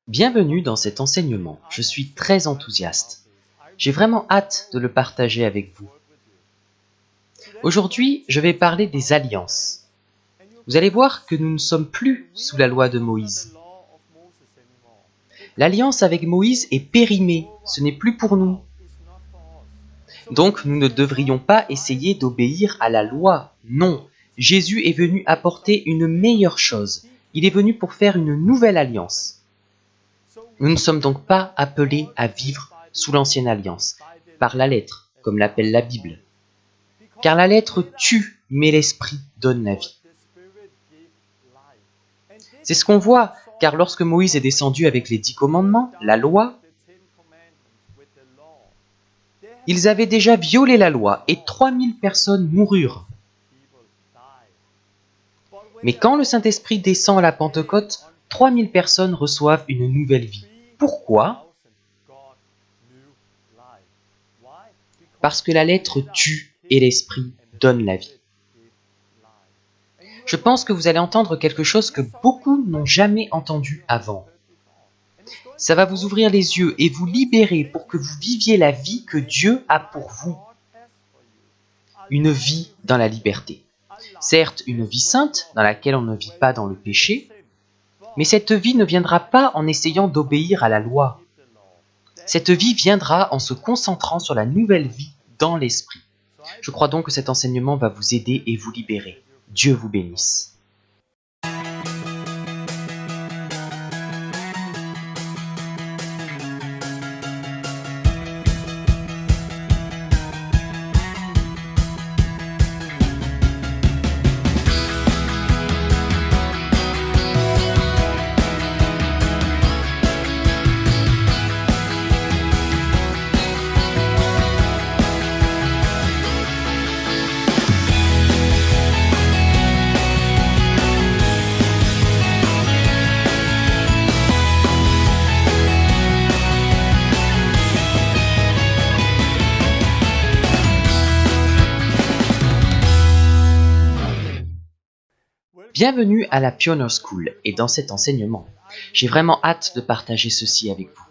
Bienvenue dans cet enseignement, je suis très enthousiaste. J'ai vraiment hâte de le partager avec vous. Aujourd'hui, je vais parler des alliances. Vous allez voir que nous ne sommes plus sous la loi de Moïse. L'alliance avec Moïse est périmée, ce n'est plus pour nous. Donc nous ne devrions pas essayer d'obéir à la loi, non. Jésus est venu apporter une meilleure chose. Il est venu pour faire une nouvelle alliance. Nous ne sommes donc pas appelés à vivre sous l'ancienne alliance, par la lettre, comme l'appelle la Bible. Car la lettre tue, mais l'esprit donne la vie. C'est ce qu'on voit, car lorsque Moïse est descendu avec les 10 commandements, la loi, ils avaient déjà violé la loi et 3000 personnes moururent. Mais quand le Saint-Esprit descend à la Pentecôte, 3000 personnes reçoivent une nouvelle vie. Pourquoi ? Parce que la lettre tue et l'Esprit donne la vie. Je pense que vous allez entendre quelque chose que beaucoup n'ont jamais entendu avant. Ça va vous ouvrir les yeux et vous libérer pour que vous viviez la vie que Dieu a pour vous. Une vie dans la liberté. Certes, une vie sainte, dans laquelle on ne vit pas dans le péché, mais cette vie ne viendra pas en essayant d'obéir à la loi. Cette vie viendra en se concentrant sur la nouvelle vie dans l'esprit. Je crois donc que cet enseignement va vous aider et vous libérer. Dieu vous bénisse. Bienvenue à la Pioneer School et dans cet enseignement. J'ai vraiment hâte de partager ceci avec vous.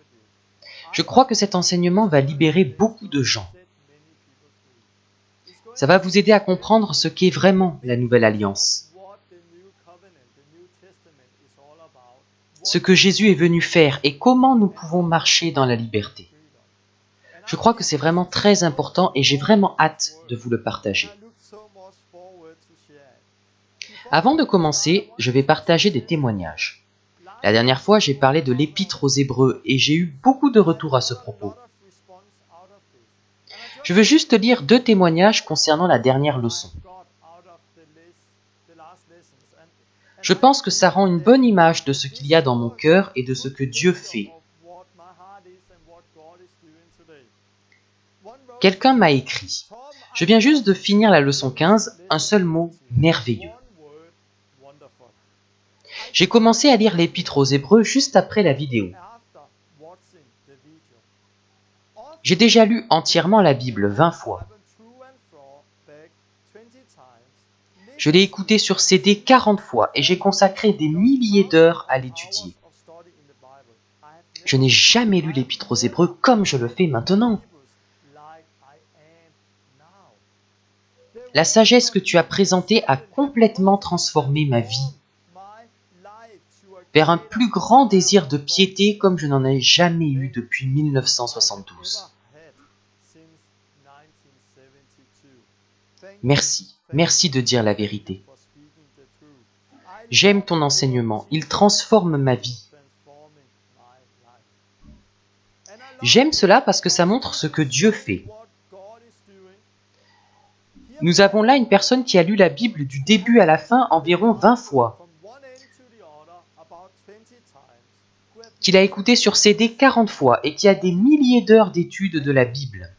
Je crois que cet enseignement va libérer beaucoup de gens. Ça va vous aider à comprendre ce qu'est vraiment la nouvelle alliance. Ce que Jésus est venu faire et comment nous pouvons marcher dans la liberté. Je crois que c'est vraiment très important et j'ai vraiment hâte de vous le partager. Avant de commencer, je vais partager des témoignages. La dernière fois, j'ai parlé de l'Épître aux Hébreux et j'ai eu beaucoup de retours à ce propos. Je veux juste lire 2 témoignages concernant la dernière leçon. Je pense que ça rend une bonne image de ce qu'il y a dans mon cœur et de ce que Dieu fait. Quelqu'un m'a écrit « Je viens juste de finir la leçon 15, un seul mot, merveilleux. » J'ai commencé à lire l'Épître aux Hébreux juste après la vidéo. J'ai déjà lu entièrement la Bible 20 fois. Je l'ai écouté sur CD 40 fois et j'ai consacré des milliers d'heures à l'étudier. Je n'ai jamais lu l'Épître aux Hébreux comme je le fais maintenant. La sagesse que tu as présentée a complètement transformé ma vie vers un plus grand désir de piété comme je n'en ai jamais eu depuis 1972. Merci de dire la vérité. J'aime ton enseignement, il transforme ma vie. J'aime cela parce que ça montre ce que Dieu fait. Nous avons là une personne qui a lu la Bible du début à la fin environ 20 fois. Qu'il a écouté sur CD 40 fois et qui a des milliers d'heures d'études de la Bible.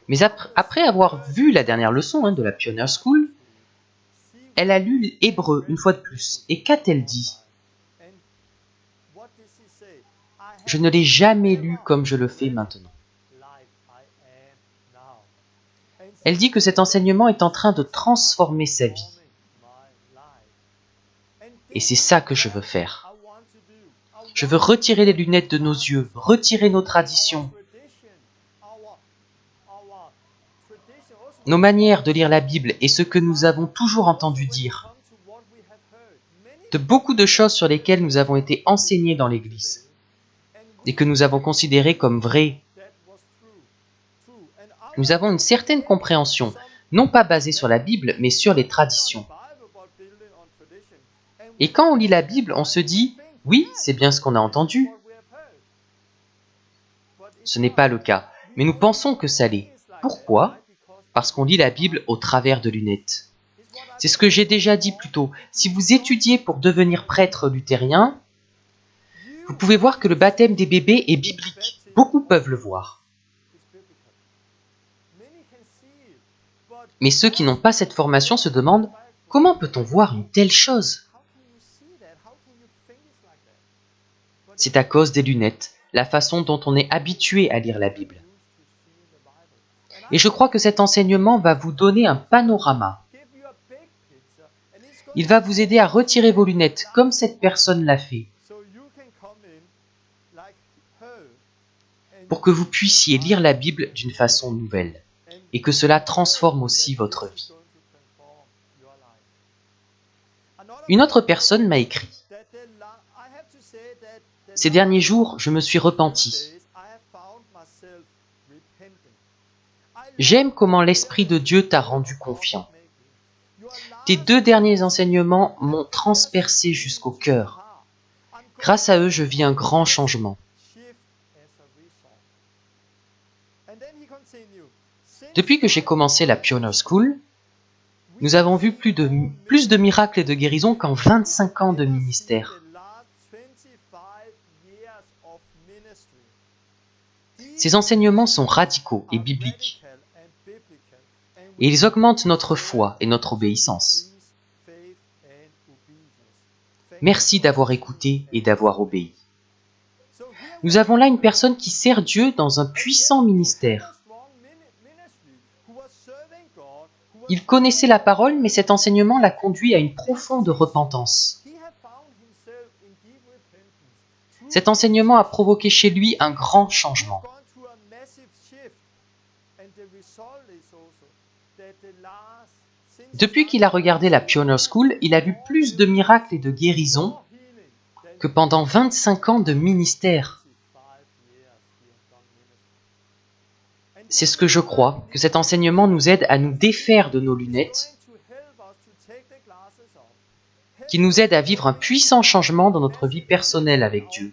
Mais après avoir vu la dernière leçon de la Pioneer School, elle a lu Hébreux une fois de plus. Et qu'a-t-elle dit ? Je ne l'ai jamais lu comme je le fais maintenant. Elle dit que cet enseignement est en train de transformer sa vie. Et c'est ça que je veux faire. Je veux retirer les lunettes de nos yeux, retirer nos traditions, nos manières de lire la Bible et ce que nous avons toujours entendu dire, de beaucoup de choses sur lesquelles nous avons été enseignés dans l'Église et que nous avons considérées comme vraies. Nous avons une certaine compréhension, non pas basée sur la Bible, mais sur les traditions. Et quand on lit la Bible, on se dit « Oui, c'est bien ce qu'on a entendu ». Ce n'est pas le cas, mais nous pensons que ça l'est. Pourquoi ? Parce qu'on lit la Bible au travers de lunettes. C'est ce que j'ai déjà dit plus tôt. Si vous étudiez pour devenir prêtre luthérien, vous pouvez voir que le baptême des bébés est biblique. Beaucoup peuvent le voir. Mais ceux qui n'ont pas cette formation se demandent « Comment peut-on voir une telle chose ?» C'est à cause des lunettes, la façon dont on est habitué à lire la Bible. Et je crois que cet enseignement va vous donner un panorama. Il va vous aider à retirer vos lunettes, comme cette personne l'a fait, pour que vous puissiez lire la Bible d'une façon nouvelle, et que cela transforme aussi votre vie. Une autre personne m'a écrit « Ces derniers jours, je me suis repenti. J'aime comment l'Esprit de Dieu t'a rendu confiant. Tes 2 derniers enseignements m'ont transpercé jusqu'au cœur. Grâce à eux, je vis un grand changement. Depuis que j'ai commencé la Pioneer School, nous avons vu plus de miracles et de guérisons qu'en 25 ans de ministère. Ces enseignements sont radicaux et bibliques. Et ils augmentent notre foi et notre obéissance. Merci d'avoir écouté et d'avoir obéi. Nous avons là une personne qui sert Dieu dans un puissant ministère. Il connaissait la parole, mais cet enseignement l'a conduit à une profonde repentance. Cet enseignement a provoqué chez lui un grand changement. Depuis qu'il a regardé la Pioneer School, il a vu plus de miracles et de guérisons que pendant 25 ans de ministère. C'est ce que je crois, que cet enseignement nous aide à nous défaire de nos lunettes, qui nous aide à vivre un puissant changement dans notre vie personnelle avec Dieu.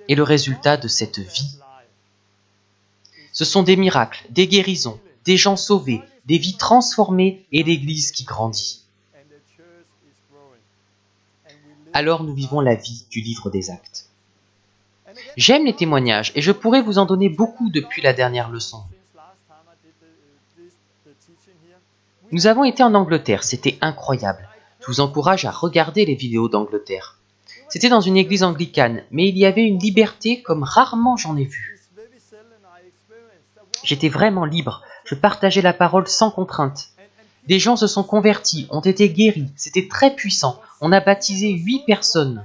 Et le résultat de cette vie, ce sont des miracles, des guérisons, des gens sauvés, des vies transformées et l'Église qui grandit. Alors nous vivons la vie du livre des Actes. J'aime les témoignages et je pourrais vous en donner beaucoup depuis la dernière leçon. Nous avons été en Angleterre, c'était incroyable. Je vous encourage à regarder les vidéos d'Angleterre. C'était dans une église anglicane, mais il y avait une liberté comme rarement j'en ai vu. J'étais vraiment libre, je partageais la parole sans contrainte. Des gens se sont convertis, ont été guéris, c'était très puissant. On a baptisé 8 personnes.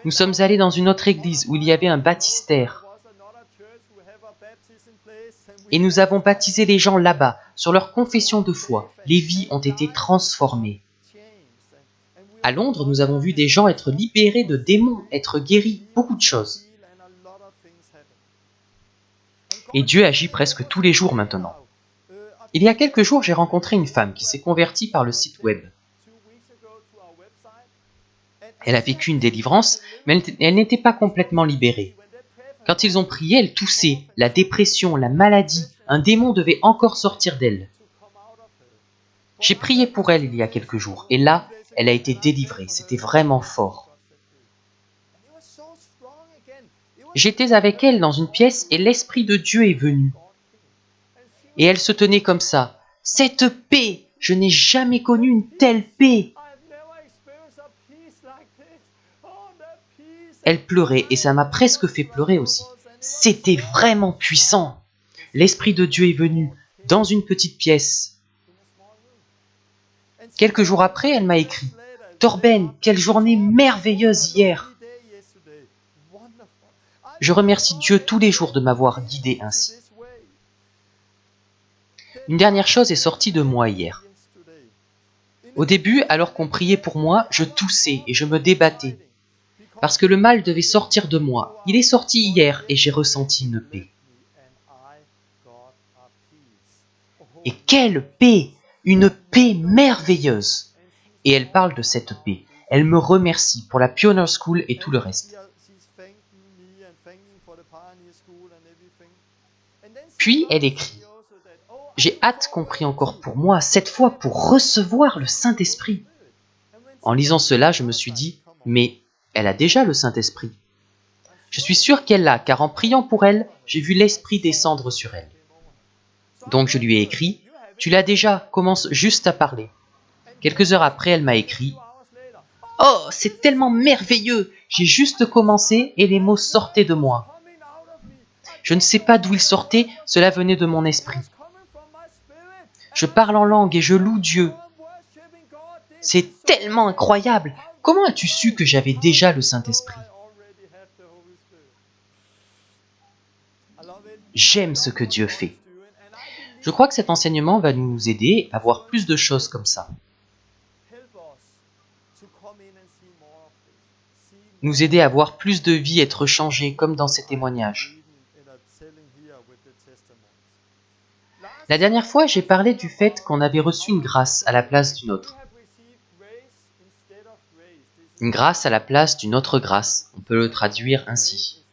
Nous sommes allés dans une autre église où il y avait un baptistère. Et nous avons baptisé les gens là-bas, sur leur confession de foi. Les vies ont été transformées. À Londres, nous avons vu des gens être libérés de démons, être guéris, beaucoup de choses. Et Dieu agit presque tous les jours maintenant. Il y a quelques jours, j'ai rencontré une femme qui s'est convertie par le site web. Elle a vécu une délivrance, mais elle n'était pas complètement libérée. Quand ils ont prié, elle toussait, la dépression, la maladie, un démon devait encore sortir d'elle. J'ai prié pour elle il y a quelques jours, et là, elle a été délivrée, c'était vraiment fort. J'étais avec elle dans une pièce et l'Esprit de Dieu est venu. Et elle se tenait comme ça. Cette paix, je n'ai jamais connu une telle paix. Elle pleurait et ça m'a presque fait pleurer aussi. C'était vraiment puissant. L'Esprit de Dieu est venu dans une petite pièce. Quelques jours après, elle m'a écrit « Torben, quelle journée merveilleuse hier !» Je remercie Dieu tous les jours de m'avoir guidé ainsi. Une dernière chose est sortie de moi hier. Au début, alors qu'on priait pour moi, je toussais et je me débattais. Parce que le mal devait sortir de moi. Il est sorti hier et j'ai ressenti une paix. Et quelle paix! Une paix merveilleuse! Et elle parle de cette paix. Elle me remercie pour la Pioneer School et tout le reste. Puis elle écrit « J'ai hâte qu'on prie encore pour moi, cette fois pour recevoir le Saint-Esprit. » En lisant cela, je me suis dit « Mais elle a déjà le Saint-Esprit. » Je suis sûr qu'elle l'a, car en priant pour elle, j'ai vu l'Esprit descendre sur elle. Donc je lui ai écrit « Tu l'as déjà, commence juste à parler. » Quelques heures après, elle m'a écrit « Oh, c'est tellement merveilleux! J'ai juste commencé et les mots sortaient de moi. » Je ne sais pas d'où ils sortaient, cela venait de mon esprit. Je parle en langue et je loue Dieu. C'est tellement incroyable! Comment as-tu su que j'avais déjà le Saint-Esprit? J'aime ce que Dieu fait. Je crois que cet enseignement va nous aider à voir plus de choses comme ça. Nous aider à voir plus de vies être changées comme dans ces témoignages. La dernière fois, j'ai parlé du fait qu'on avait reçu une grâce à la place d'une autre. Une grâce à la place d'une autre grâce, on peut le traduire ainsi.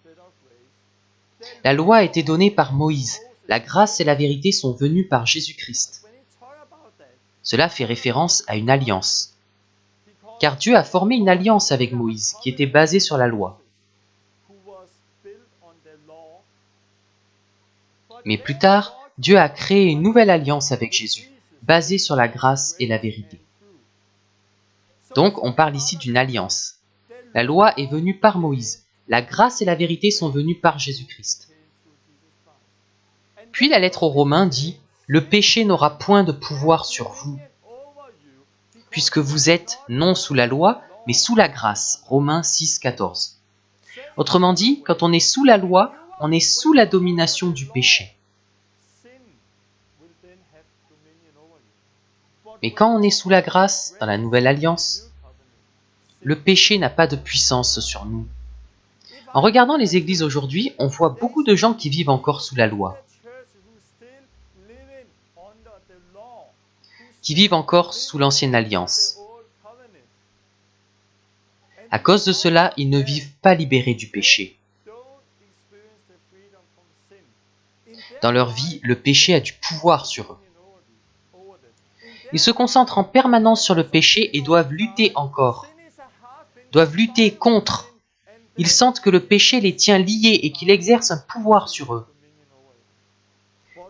La loi a été donnée par Moïse, la grâce et la vérité sont venues par Jésus-Christ. Cela fait référence à une alliance. Car Dieu a formé une alliance avec Moïse qui était basée sur la loi. Mais plus tard, Dieu a créé une nouvelle alliance avec Jésus, basée sur la grâce et la vérité. Donc, on parle ici d'une alliance. La loi est venue par Moïse. La grâce et la vérité sont venues par Jésus-Christ. Puis la lettre aux Romains dit « Le péché n'aura point de pouvoir sur vous, puisque vous êtes non sous la loi, mais sous la grâce. » Romains 6, 14. Autrement dit, quand on est sous la loi, on est sous la domination du péché. Mais quand on est sous la grâce, dans la nouvelle alliance, le péché n'a pas de puissance sur nous. En regardant les églises aujourd'hui, on voit beaucoup de gens qui vivent encore sous la loi, qui vivent encore sous l'ancienne alliance. À cause de cela, ils ne vivent pas libérés du péché. Dans leur vie, le péché a du pouvoir sur eux. Ils se concentrent en permanence sur le péché et doivent lutter encore, doivent lutter contre. Ils sentent que le péché les tient liés et qu'il exerce un pouvoir sur eux.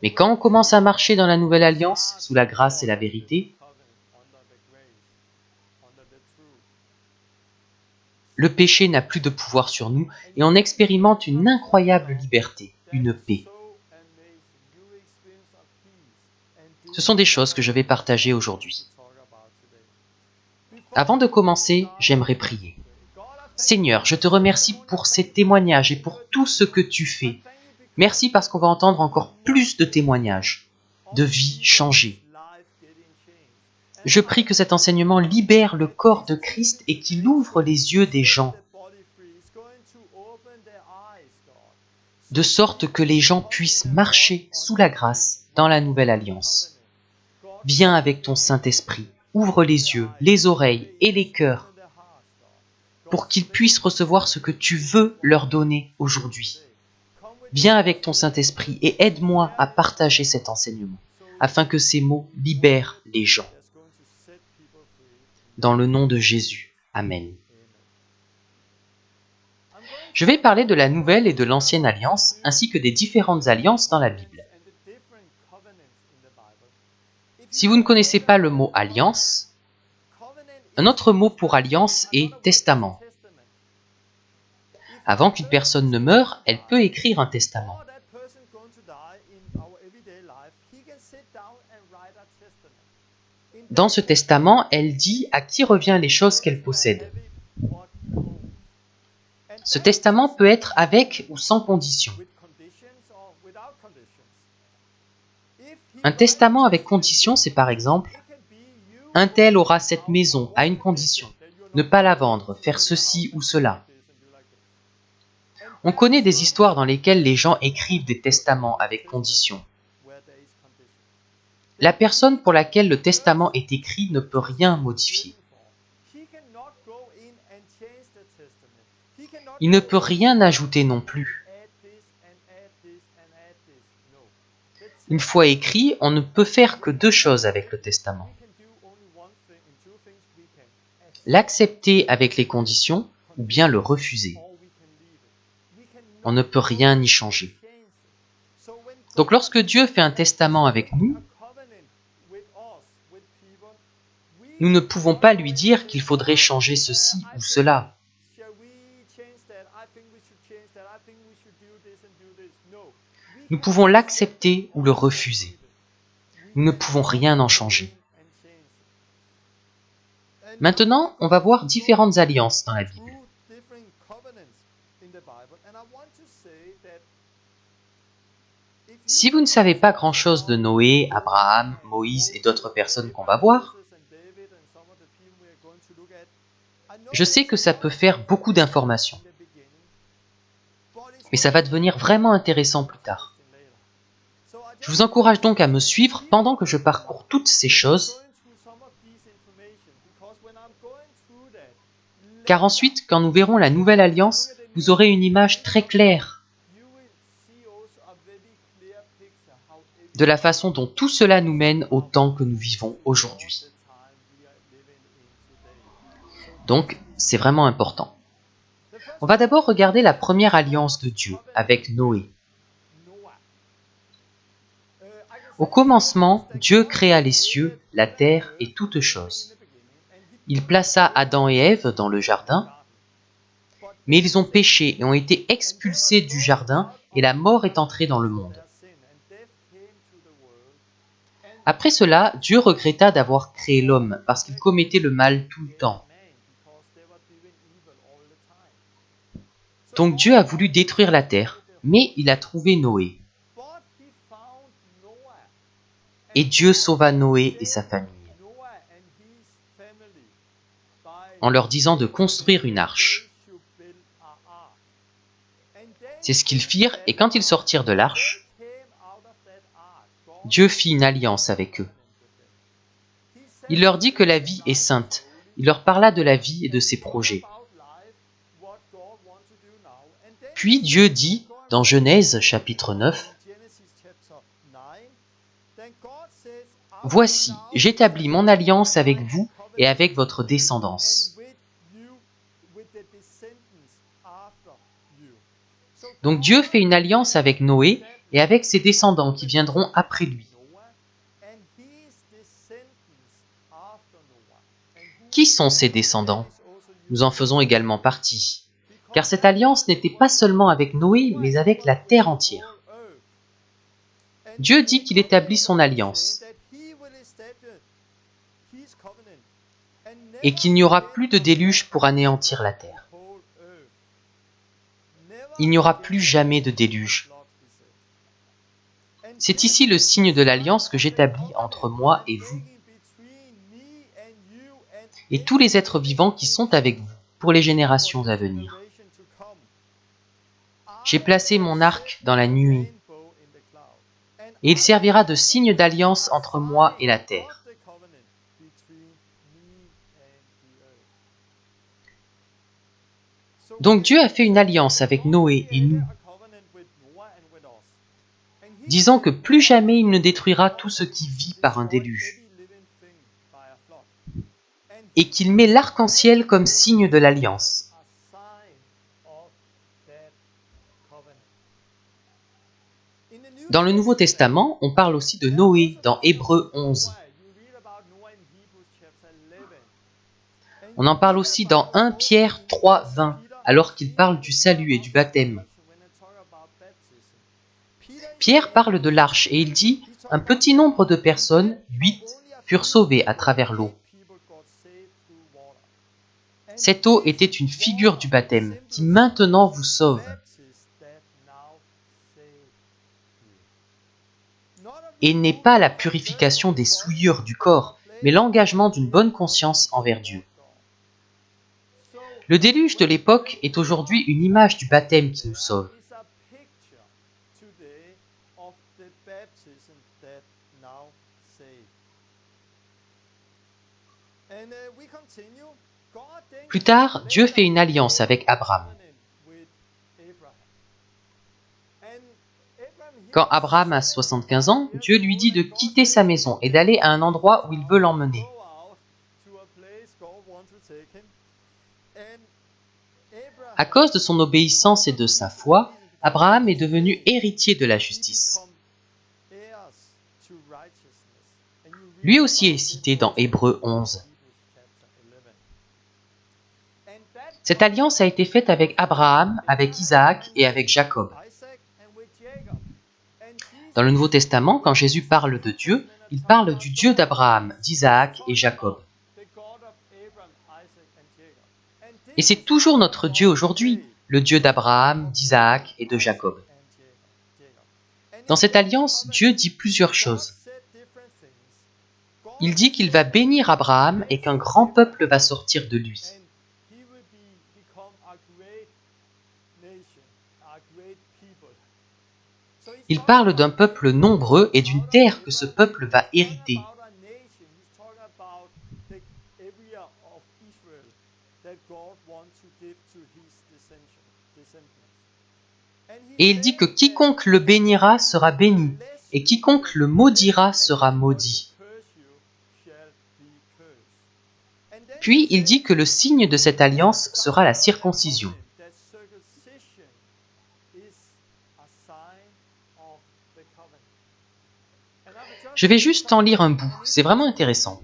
Mais quand on commence à marcher dans la nouvelle alliance, sous la grâce et la vérité, le péché n'a plus de pouvoir sur nous et on expérimente une incroyable liberté, une paix. Ce sont des choses que je vais partager aujourd'hui. Avant de commencer, j'aimerais prier. Seigneur, je te remercie pour ces témoignages et pour tout ce que tu fais. Merci parce qu'on va entendre encore plus de témoignages, de vies changées. Je prie que cet enseignement libère le corps de Christ et qu'il ouvre les yeux des gens, de sorte que les gens puissent marcher sous la grâce dans la nouvelle alliance. Viens avec ton Saint-Esprit, ouvre les yeux, les oreilles et les cœurs pour qu'ils puissent recevoir ce que tu veux leur donner aujourd'hui. Viens avec ton Saint-Esprit et aide-moi à partager cet enseignement, afin que ces mots libèrent les gens. Dans le nom de Jésus. Amen. Je vais parler de la nouvelle et de l'ancienne alliance, ainsi que des différentes alliances dans la Bible. Si vous ne connaissez pas le mot alliance, un autre mot pour alliance est testament. Avant qu'une personne ne meure, elle peut écrire un testament. Dans ce testament, elle dit à qui revient les choses qu'elle possède. Ce testament peut être avec ou sans condition. Un testament avec condition, c'est par exemple « Un tel aura cette maison à une condition, ne pas la vendre, faire ceci ou cela ». On connaît des histoires dans lesquelles les gens écrivent des testaments avec condition. La personne pour laquelle le testament est écrit ne peut rien modifier. Il ne peut rien ajouter non plus. Une fois écrit, on ne peut faire que deux choses avec le testament. L'accepter avec les conditions ou bien le refuser. On ne peut rien y changer. Donc lorsque Dieu fait un testament avec nous, nous ne pouvons pas lui dire qu'il faudrait changer ceci ou cela. Nous pouvons l'accepter ou le refuser. Nous ne pouvons rien en changer. Maintenant, on va voir différentes alliances dans la Bible. Si vous ne savez pas grand-chose de Noé, Abraham, Moïse et d'autres personnes qu'on va voir, je sais que ça peut faire beaucoup d'informations. Mais ça va devenir vraiment intéressant plus tard. Je vous encourage donc à me suivre pendant que je parcours toutes ces choses, car ensuite, quand nous verrons la nouvelle alliance, vous aurez une image très claire de la façon dont tout cela nous mène au temps que nous vivons aujourd'hui. Donc, c'est vraiment important. On va d'abord regarder la première alliance de Dieu avec Noé. Au commencement, Dieu créa les cieux, la terre et toutes choses. Il plaça Adam et Ève dans le jardin, mais ils ont péché et ont été expulsés du jardin et la mort est entrée dans le monde. Après cela, Dieu regretta d'avoir créé l'homme parce qu'il commettait le mal tout le temps. Donc Dieu a voulu détruire la terre, mais il a trouvé Noé. Et Dieu sauva Noé et sa famille, en leur disant de construire une arche. C'est ce qu'ils firent, et quand ils sortirent de l'arche, Dieu fit une alliance avec eux. Il leur dit que la vie est sainte. Il leur parla de la vie et de ses projets. Puis Dieu dit, dans Genèse chapitre 9, « Voici, j'établis mon alliance avec vous et avec votre descendance. » Donc Dieu fait une alliance avec Noé et avec ses descendants qui viendront après lui. Qui sont ces descendants? Nous en faisons également partie. Car cette alliance n'était pas seulement avec Noé, mais avec la terre entière. Dieu dit qu'il établit son alliance et qu'il n'y aura plus de déluge pour anéantir la terre. Il n'y aura plus jamais de déluge. C'est ici le signe de l'alliance que j'établis entre moi et vous, et tous les êtres vivants qui sont avec vous pour les générations à venir. J'ai placé mon arc dans la nuée, et il servira de signe d'alliance entre moi et la terre. Donc Dieu a fait une alliance avec Noé et nous, disant que plus jamais il ne détruira tout ce qui vit par un déluge, et qu'il met l'arc-en-ciel comme signe de l'alliance. Dans le Nouveau Testament, on parle aussi de Noé dans Hébreux 11. On en parle aussi dans 1 Pierre 3, 20, alors qu'il parle du salut et du baptême. Pierre parle de l'arche et il dit « Un petit nombre de personnes, 8, furent sauvés à travers l'eau. Cette eau était une figure du baptême qui maintenant vous sauve. Et n'est pas la purification des souillures du corps, mais l'engagement d'une bonne conscience envers Dieu. Le déluge de l'époque est aujourd'hui une image du baptême qui nous sauve. Plus tard, Dieu fait une alliance avec Abraham. Quand Abraham a 75 ans, Dieu lui dit de quitter sa maison et d'aller à un endroit où il veut l'emmener. À cause de son obéissance et de sa foi, Abraham est devenu héritier de la justice. Lui aussi est cité dans Hébreux 11. Cette alliance a été faite avec Abraham, avec Isaac et avec Jacob. Dans le Nouveau Testament, quand Jésus parle de Dieu, il parle du Dieu d'Abraham, d'Isaac et Jacob. Et c'est toujours notre Dieu aujourd'hui, le Dieu d'Abraham, d'Isaac et de Jacob. Dans cette alliance, Dieu dit plusieurs choses. Il dit qu'il va bénir Abraham et qu'un grand peuple va sortir de lui. Il parle d'un peuple nombreux et d'une terre que ce peuple va hériter. Et il dit que quiconque le bénira sera béni, et quiconque le maudira sera maudit. Puis il dit que le signe de cette alliance sera la circoncision. Je vais juste en lire un bout, c'est vraiment intéressant.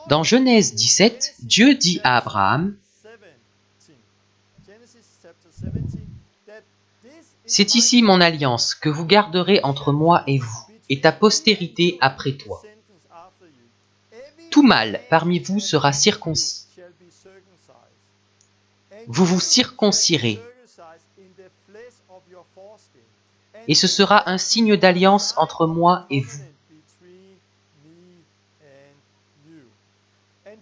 Dans Genèse 17, Dieu dit à Abraham, « C'est ici mon alliance que vous garderez entre moi et vous, et ta postérité après toi. Tout mâle parmi vous sera circoncis. Vous vous circoncirez. Et ce sera un signe d'alliance entre moi et vous. »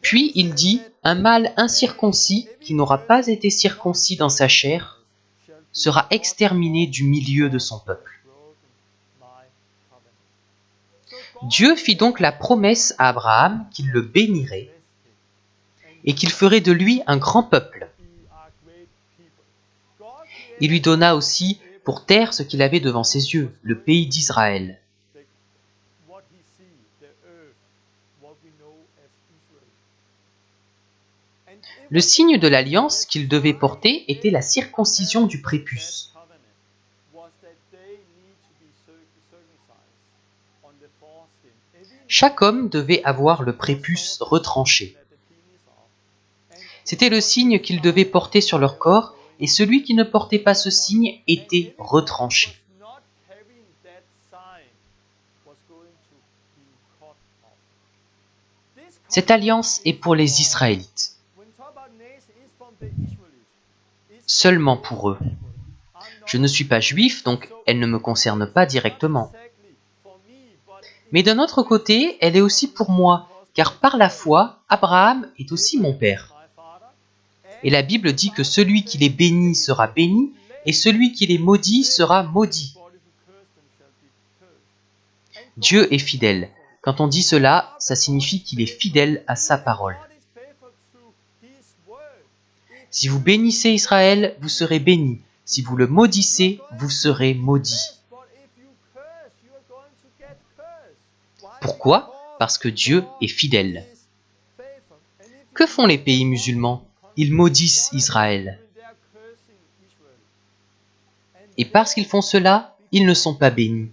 Puis il dit, « Un mâle incirconcis, qui n'aura pas été circoncis dans sa chair, sera exterminé du milieu de son peuple. » Dieu fit donc la promesse à Abraham qu'il le bénirait et qu'il ferait de lui un grand peuple. Il lui donna aussi pour terre ce qu'il avait devant ses yeux, le pays d'Israël. Le signe de l'alliance qu'il devait porter était la circoncision du prépuce. Chaque homme devait avoir le prépuce retranché. C'était le signe qu'ils devaient porter sur leur corps, et celui qui ne portait pas ce signe était retranché. Cette alliance est pour les Israélites. Seulement pour eux. Je ne suis pas juif, donc elle ne me concerne pas directement. Mais d'un autre côté, elle est aussi pour moi, car par la foi, Abraham est aussi mon père. Et la Bible dit que celui qui les bénit sera béni, et celui qui les maudit sera maudit. Dieu est fidèle. Quand on dit cela, ça signifie qu'il est fidèle à sa parole. Si vous bénissez Israël, vous serez bénis. Si vous le maudissez, vous serez maudits. Pourquoi ? Parce que Dieu est fidèle. Que font les pays musulmans ? Ils maudissent Israël. Et parce qu'ils font cela, ils ne sont pas bénis.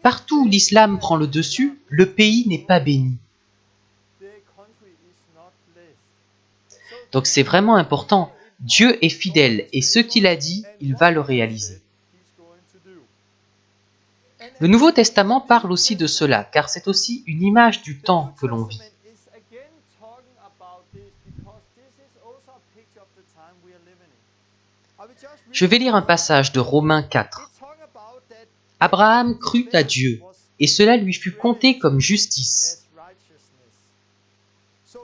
Partout où l'islam prend le dessus, le pays n'est pas béni. Donc c'est vraiment important. Dieu est fidèle et ce qu'il a dit, il va le réaliser. Le Nouveau Testament parle aussi de cela, car c'est aussi une image du temps que l'on vit. Je vais lire un passage de Romains 4. Abraham crut à Dieu, et cela lui fut compté comme justice.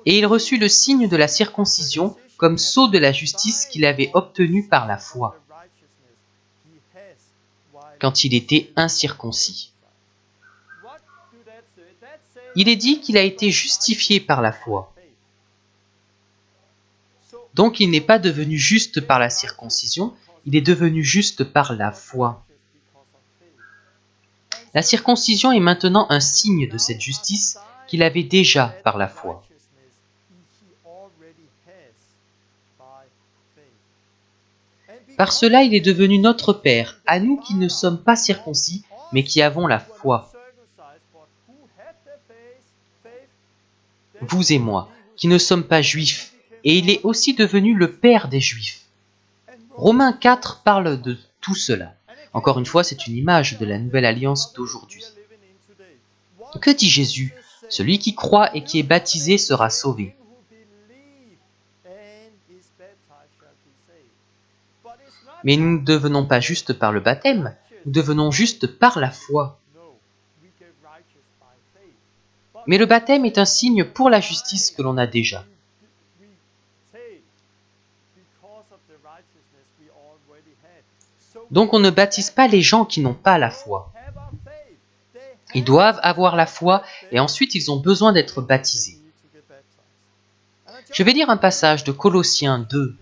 Et il reçut le signe de la circoncision comme sceau de la justice qu'il avait obtenu par la foi, quand il était incirconcis. Il est dit qu'il a été justifié par la foi. Donc il n'est pas devenu juste par la circoncision, il est devenu juste par la foi. La circoncision est maintenant un signe de cette justice qu'il avait déjà par la foi. Par cela, il est devenu notre Père, à nous qui ne sommes pas circoncis, mais qui avons la foi. Vous et moi, qui ne sommes pas juifs, et il est aussi devenu le Père des Juifs. Romains 4 parle de tout cela. Encore une fois, c'est une image de la nouvelle alliance d'aujourd'hui. Que dit Jésus? Celui qui croit et qui est baptisé sera sauvé. Mais nous ne devenons pas juste par le baptême, nous devenons juste par la foi. Mais le baptême est un signe pour la justice que l'on a déjà. Donc on ne baptise pas les gens qui n'ont pas la foi. Ils doivent avoir la foi et ensuite ils ont besoin d'être baptisés. Je vais lire un passage de Colossiens 2,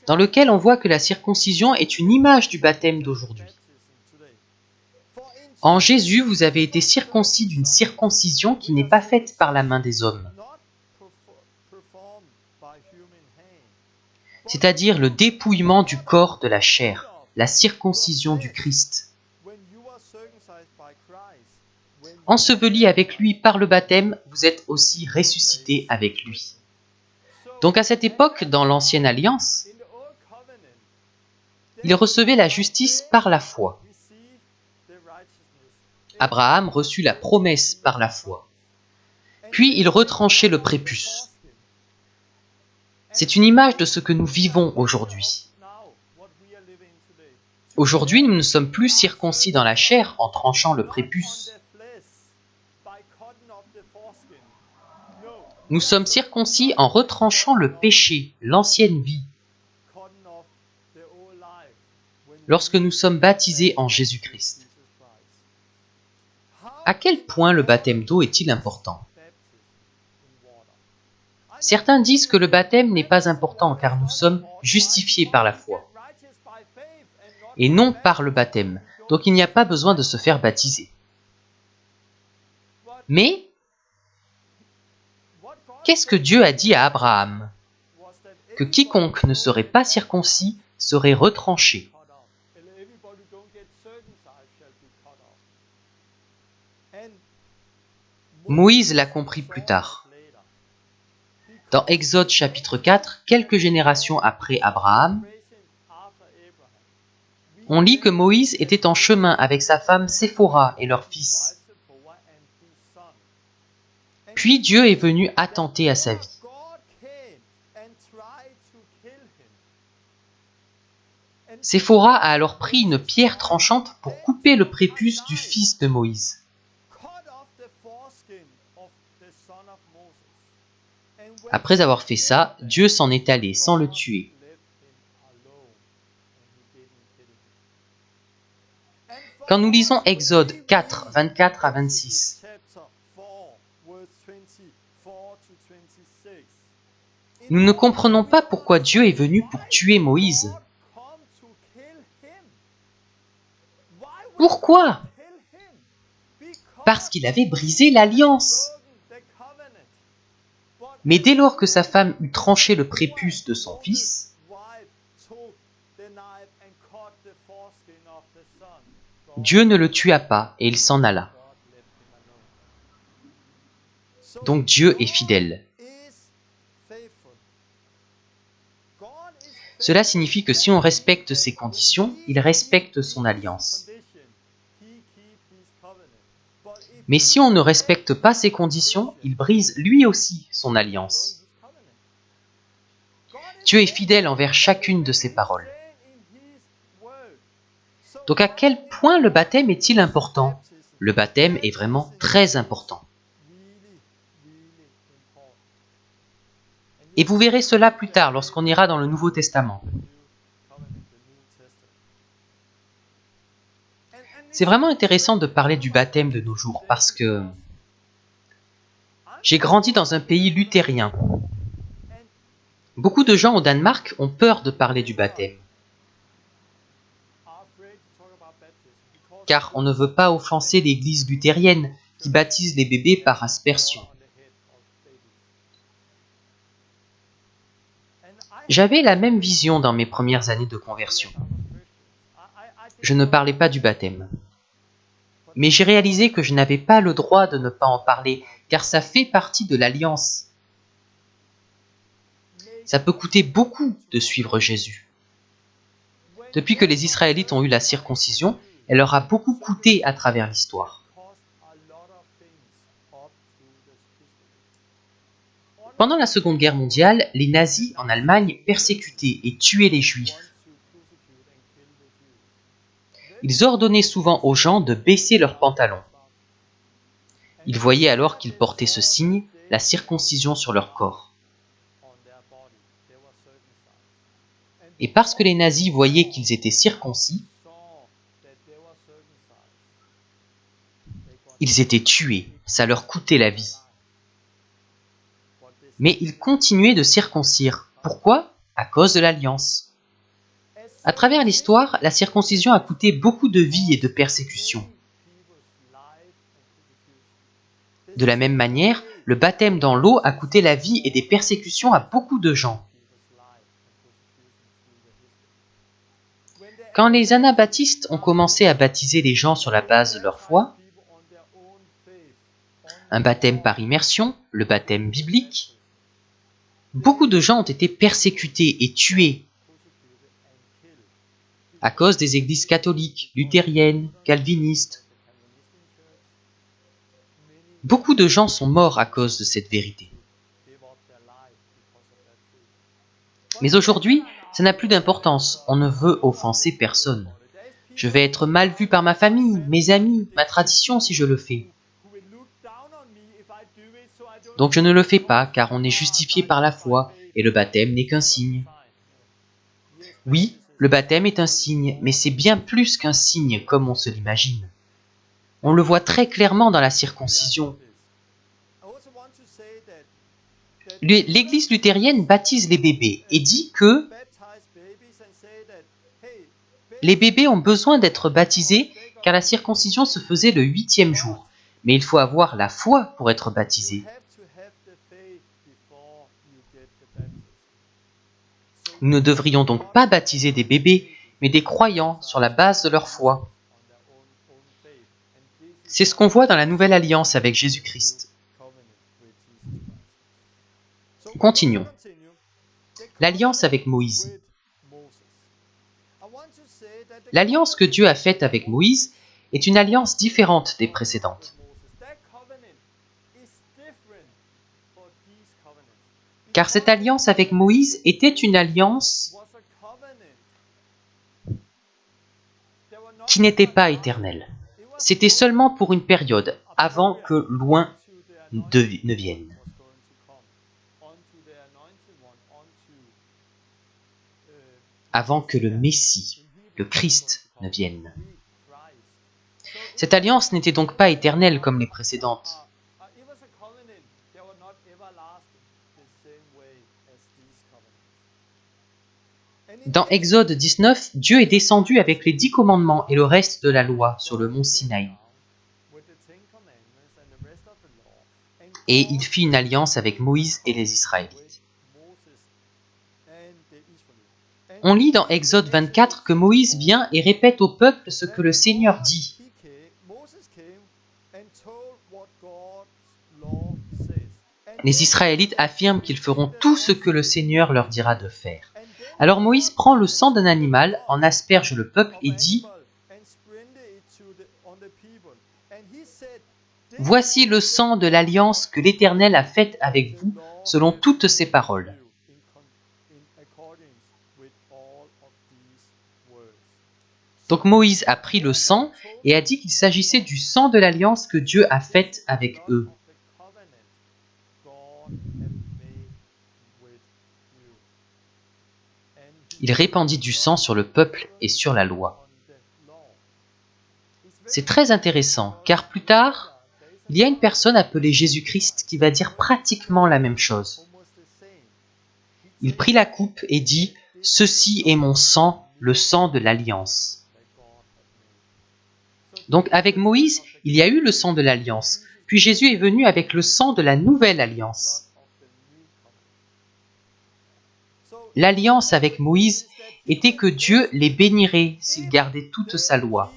dans lequel on voit que la circoncision est une image du baptême d'aujourd'hui. En Jésus, vous avez été circoncis d'une circoncision qui n'est pas faite par la main des hommes, c'est-à-dire le dépouillement du corps de la chair, la circoncision du Christ. Enseveli avec lui par le baptême, vous êtes aussi ressuscité avec lui. Donc à cette époque, dans l'Ancienne Alliance, il recevait la justice par la foi. Abraham reçut la promesse par la foi. Puis il retranchait le prépuce. C'est une image de ce que nous vivons aujourd'hui. Aujourd'hui, nous ne sommes plus circoncis dans la chair en tranchant le prépuce. Nous sommes circoncis en retranchant le péché, l'ancienne vie. Lorsque nous sommes baptisés en Jésus-Christ. À quel point le baptême d'eau est-il important? Certains disent que le baptême n'est pas important car nous sommes justifiés par la foi et non par le baptême, donc il n'y a pas besoin de se faire baptiser. Mais, qu'est-ce que Dieu a dit à Abraham? Que quiconque ne serait pas circoncis serait retranché. Moïse l'a compris plus tard. Dans Exode chapitre 4, quelques générations après Abraham, on lit que Moïse était en chemin avec sa femme Séphora et leur fils. Puis Dieu est venu attenter à sa vie. Séphora a alors pris une pierre tranchante pour couper le prépuce du fils de Moïse. Après avoir fait ça, Dieu s'en est allé sans le tuer. Quand nous lisons Exode 4, 24 à 26, nous ne comprenons pas pourquoi Dieu est venu pour tuer Moïse. Pourquoi? Parce qu'il avait brisé l'alliance. Mais dès lors que sa femme eut tranché le prépuce de son fils, Dieu ne le tua pas et il s'en alla. Donc Dieu est fidèle. Cela signifie que si on respecte ses conditions, il respecte son alliance. Mais si on ne respecte pas ses conditions, il brise lui aussi son alliance. Dieu est fidèle envers chacune de ses paroles. Donc à quel point le baptême est-il important? Le baptême est vraiment très important. Et vous verrez cela plus tard lorsqu'on ira dans le Nouveau Testament. C'est vraiment intéressant de parler du baptême de nos jours parce que j'ai grandi dans un pays luthérien. Beaucoup de gens au Danemark ont peur de parler du baptême. Car on ne veut pas offenser l'église luthérienne qui baptise les bébés par aspersion. J'avais la même vision dans mes premières années de conversion. Je ne parlais pas du baptême. Mais j'ai réalisé que je n'avais pas le droit de ne pas en parler, car ça fait partie de l'alliance. Ça peut coûter beaucoup de suivre Jésus. Depuis que les Israélites ont eu la circoncision, elle leur a beaucoup coûté à travers l'histoire. Pendant la Seconde Guerre mondiale, les nazis en Allemagne persécutaient et tuaient les Juifs. Ils ordonnaient souvent aux gens de baisser leurs pantalons. Ils voyaient alors qu'ils portaient ce signe, la circoncision sur leur corps. Et parce que les nazis voyaient qu'ils étaient circoncis, ils étaient tués, ça leur coûtait la vie. Mais ils continuaient de circoncire. Pourquoi? À cause de l'alliance. À travers l'histoire, la circoncision a coûté beaucoup de vies et de persécutions. De la même manière, le baptême dans l'eau a coûté la vie et des persécutions à beaucoup de gens. Quand les anabaptistes ont commencé à baptiser les gens sur la base de leur foi, un baptême par immersion, le baptême biblique, beaucoup de gens ont été persécutés et tués à cause des églises catholiques, luthériennes, calvinistes. Beaucoup de gens sont morts à cause de cette vérité. Mais aujourd'hui, ça n'a plus d'importance. On ne veut offenser personne. Je vais être mal vu par ma famille, mes amis, ma tradition si je le fais. Donc je ne le fais pas, car on est justifié par la foi, et le baptême n'est qu'un signe. Oui, le baptême est un signe, mais c'est bien plus qu'un signe comme on se l'imagine. On le voit très clairement dans la circoncision. L'église luthérienne baptise les bébés et dit que les bébés ont besoin d'être baptisés car la circoncision se faisait le 8e jour. Mais il faut avoir la foi pour être baptisé. Nous ne devrions donc pas baptiser des bébés, mais des croyants sur la base de leur foi. C'est ce qu'on voit dans la Nouvelle Alliance avec Jésus-Christ. Continuons. L'alliance avec Moïse. L'alliance que Dieu a faite avec Moïse est une alliance différente des précédentes. Car cette alliance avec Moïse était une alliance qui n'était pas éternelle. C'était seulement pour une période, avant que loin ne vienne. Avant que le Messie, le Christ, ne vienne. Cette alliance n'était donc pas éternelle comme les précédentes. Dans Exode 19, Dieu est descendu avec les 10 commandements et le reste de la loi sur le mont Sinaï. Et il fit une alliance avec Moïse et les Israélites. On lit dans Exode 24 que Moïse vient et répète au peuple ce que le Seigneur dit. Les Israélites affirment qu'ils feront tout ce que le Seigneur leur dira de faire. Alors Moïse prend le sang d'un animal, en asperge le peuple et dit « Voici le sang de l'alliance que l'Éternel a faite avec vous, selon toutes ses paroles. » Donc Moïse a pris le sang et a dit qu'il s'agissait du sang de l'alliance que Dieu a faite avec eux. Il répandit du sang sur le peuple et sur la loi. C'est très intéressant, car plus tard, il y a une personne appelée Jésus-Christ qui va dire pratiquement la même chose. Il prit la coupe et dit « Ceci est mon sang, le sang de l'alliance. » Donc avec Moïse, il y a eu le sang de l'alliance, puis Jésus est venu avec le sang de la nouvelle alliance. L'alliance avec Moïse était que Dieu les bénirait s'ils gardaient toute sa loi.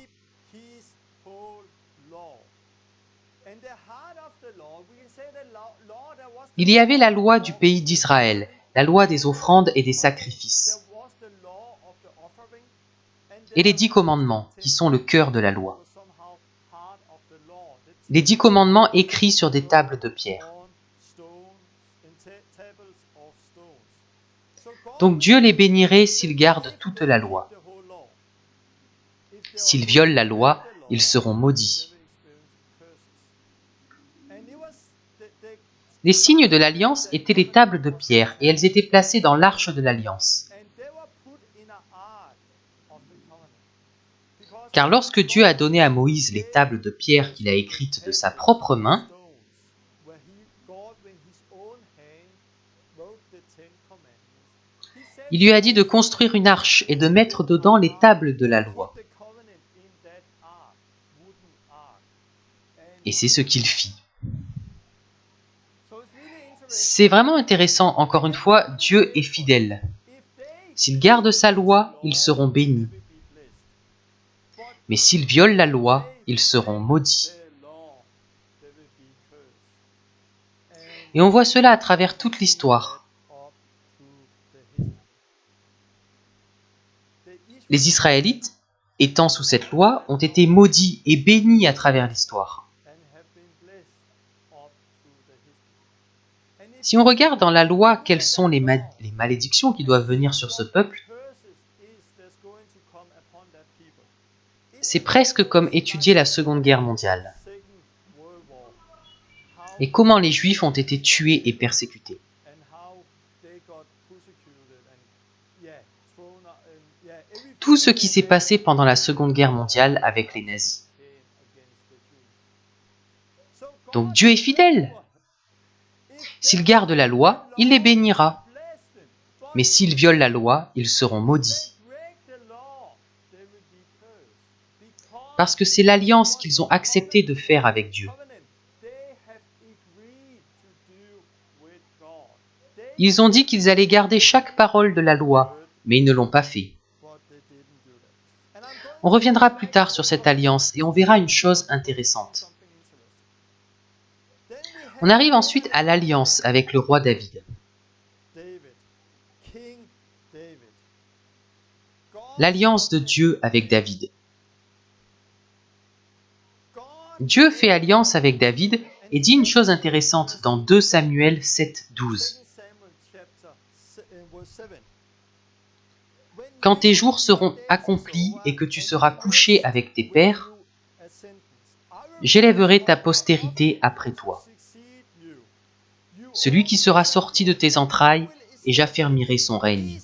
Il y avait la loi du pays d'Israël, la loi des offrandes et des sacrifices, et les 10 commandements, qui sont le cœur de la loi. Les 10 commandements écrits sur des tables de pierre. Donc Dieu les bénirait s'ils gardent toute la loi. S'ils violent la loi, ils seront maudits. Les signes de l'alliance étaient les tables de pierre et elles étaient placées dans l'arche de l'alliance. Car lorsque Dieu a donné à Moïse les tables de pierre qu'il a écrites de sa propre main, il lui a dit de construire une arche et de mettre dedans les tables de la loi. Et c'est ce qu'il fit. C'est vraiment intéressant, encore une fois, Dieu est fidèle. S'ils gardent sa loi, ils seront bénis. Mais s'ils violent la loi, ils seront maudits. Et on voit cela à travers toute l'histoire. Les Israélites, étant sous cette loi, ont été maudits et bénis à travers l'histoire. Si on regarde dans la loi quelles sont les malédictions qui doivent venir sur ce peuple, c'est presque comme étudier la Seconde Guerre mondiale. Et comment les Juifs ont été tués et persécutés. Tout ce qui s'est passé pendant la Seconde Guerre mondiale avec les nazis. Donc Dieu est fidèle. S'ils gardent la loi, il les bénira. Mais s'ils violent la loi, ils seront maudits. Parce que c'est l'alliance qu'ils ont accepté de faire avec Dieu. Ils ont dit qu'ils allaient garder chaque parole de la loi, mais ils ne l'ont pas fait. On reviendra plus tard sur cette alliance et on verra une chose intéressante. On arrive ensuite à l'alliance avec le roi David. L'alliance de Dieu avec David. Dieu fait alliance avec David et dit une chose intéressante dans 2 Samuel 7, 12. Quand tes jours seront accomplis et que tu seras couché avec tes pères, j'élèverai ta postérité après toi. Celui qui sera sorti de tes entrailles, et j'affermirai son règne.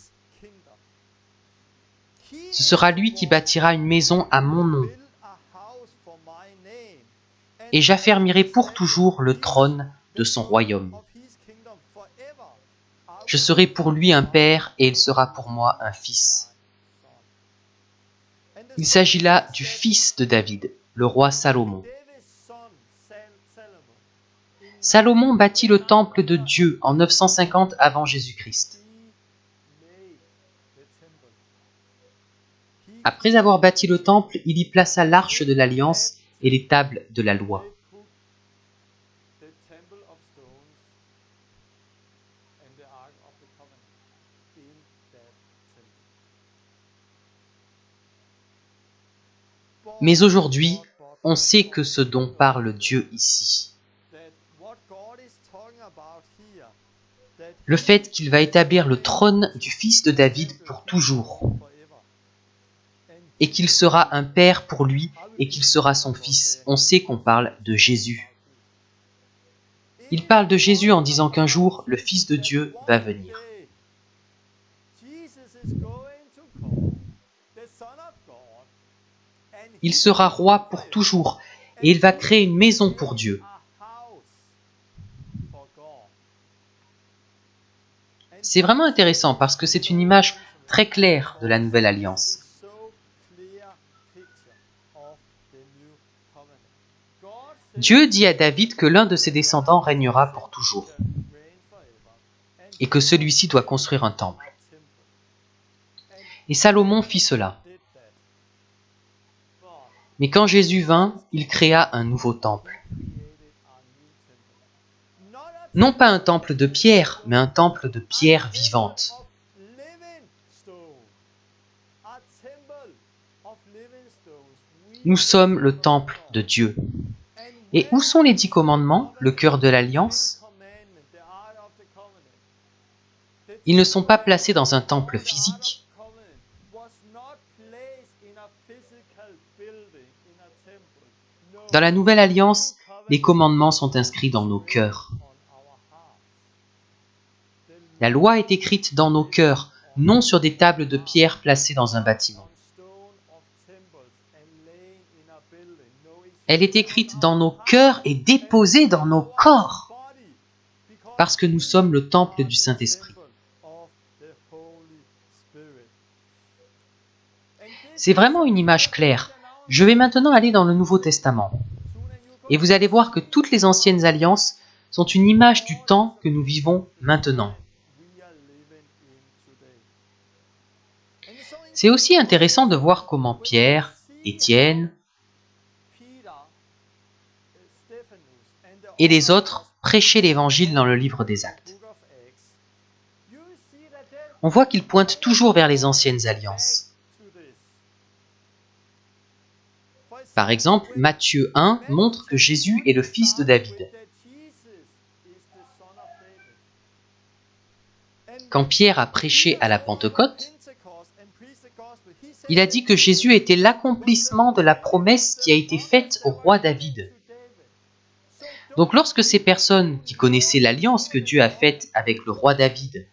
Ce sera lui qui bâtira une maison à mon nom, et j'affermirai pour toujours le trône de son royaume. Je serai pour lui un père, et il sera pour moi un fils. Il s'agit là du fils de David, le roi Salomon. Salomon bâtit le temple de Dieu en 950 avant Jésus-Christ. Après avoir bâti le temple, il y plaça l'arche de l'alliance et les tables de la loi. Mais aujourd'hui, on sait que ce dont parle Dieu ici, le fait qu'il va établir le trône du fils de David pour toujours, et qu'il sera un père pour lui, et qu'il sera son fils. On sait qu'on parle de Jésus. Il parle de Jésus en disant qu'un jour, le Fils de Dieu va venir. Il sera roi pour toujours, et il va créer une maison pour Dieu. C'est vraiment intéressant parce que c'est une image très claire de la Nouvelle Alliance. Dieu dit à David que l'un de ses descendants régnera pour toujours et que celui-ci doit construire un temple. Et Salomon fit cela. Mais quand Jésus vint, il créa un nouveau temple. Non pas un temple de pierre, mais un temple de pierre vivante. Nous sommes le temple de Dieu. Et où sont les 10 commandements, le cœur de l'Alliance? Ils ne sont pas placés dans un temple physique. Dans la Nouvelle Alliance, les commandements sont inscrits dans nos cœurs. La loi est écrite dans nos cœurs, non sur des tables de pierre placées dans un bâtiment. Elle est écrite dans nos cœurs et déposée dans nos corps, parce que nous sommes le temple du Saint-Esprit. C'est vraiment une image claire. Je vais maintenant aller dans le Nouveau Testament. Et vous allez voir que toutes les anciennes alliances sont une image du temps que nous vivons maintenant. C'est aussi intéressant de voir comment Pierre, Étienne et les autres prêchaient l'Évangile dans le livre des Actes. On voit qu'ils pointent toujours vers les anciennes alliances. Par exemple, Matthieu 1 montre que Jésus est le fils de David. Quand Pierre a prêché à la Pentecôte, il a dit que Jésus était l'accomplissement de la promesse qui a été faite au roi David. Donc lorsque ces personnes qui connaissaient l'alliance que Dieu a faite avec le roi David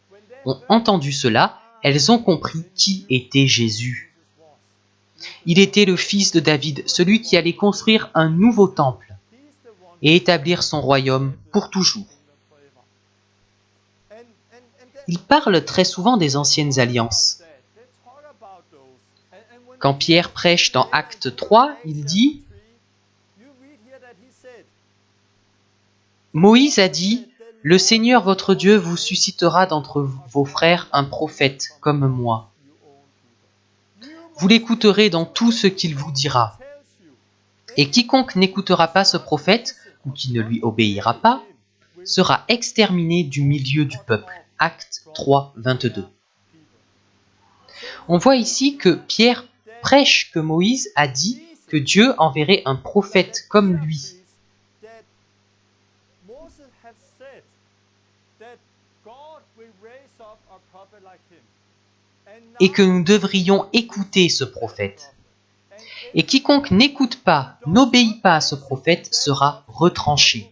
ont entendu cela, elles ont compris qui était Jésus. Il était le fils de David, celui qui allait construire un nouveau temple et établir son royaume pour toujours. Il parle très souvent des anciennes alliances. Quand Pierre prêche dans Acte 3, il dit « Moïse a dit, « Le Seigneur votre Dieu vous suscitera d'entre vos frères un prophète comme moi. Vous l'écouterez dans tout ce qu'il vous dira. Et quiconque n'écoutera pas ce prophète, ou qui ne lui obéira pas, sera exterminé du milieu du peuple. » Acte 3, 22. On voit ici que Pierre prêche que Moïse a dit que Dieu enverrait un prophète comme lui. Et que nous devrions écouter ce prophète. Et quiconque n'écoute pas, n'obéit pas à ce prophète sera retranché.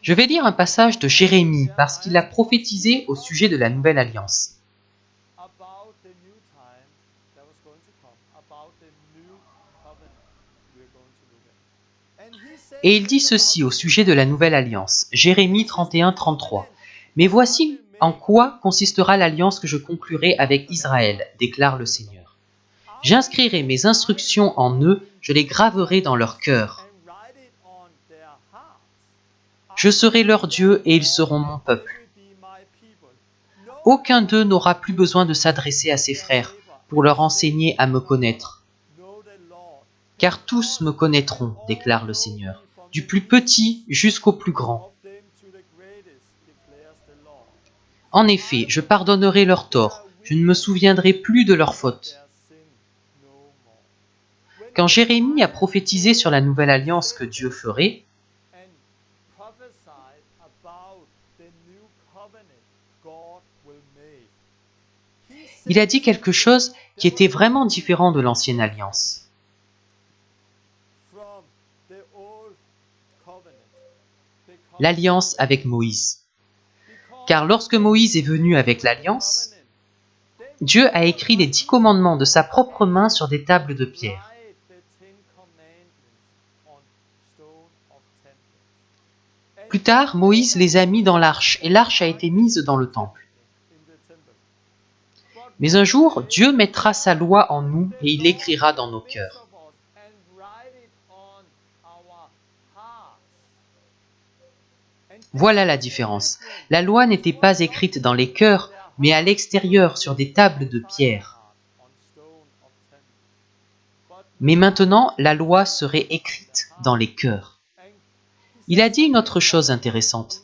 Je vais lire un passage de Jérémie parce qu'il a prophétisé au sujet de la Nouvelle Alliance. Et il dit ceci au sujet de la Nouvelle Alliance, Jérémie 31-33. « Mais voici en quoi consistera l'alliance que je conclurai avec Israël, déclare le Seigneur. J'inscrirai mes instructions en eux, je les graverai dans leur cœur. Je serai leur Dieu et ils seront mon peuple. Aucun d'eux n'aura plus besoin de s'adresser à ses frères pour leur enseigner à me connaître. Car tous me connaîtront, déclare le Seigneur, du plus petit jusqu'au plus grand. En effet, je pardonnerai leurs torts, je ne me souviendrai plus de leurs fautes. Quand Jérémie a prophétisé sur la nouvelle alliance que Dieu ferait, il a dit quelque chose qui était vraiment différent de l'ancienne alliance. L'alliance avec Moïse. Car lorsque Moïse est venu avec l'alliance, Dieu a écrit les 10 commandements de sa propre main sur des tables de pierre. Plus tard, Moïse les a mis dans l'arche et l'arche a été mise dans le temple. Mais un jour, Dieu mettra sa loi en nous et il l'écrira dans nos cœurs. Voilà la différence. La loi n'était pas écrite dans les cœurs, mais à l'extérieur sur des tables de pierre. Mais maintenant, la loi serait écrite dans les cœurs. Il a dit une autre chose intéressante.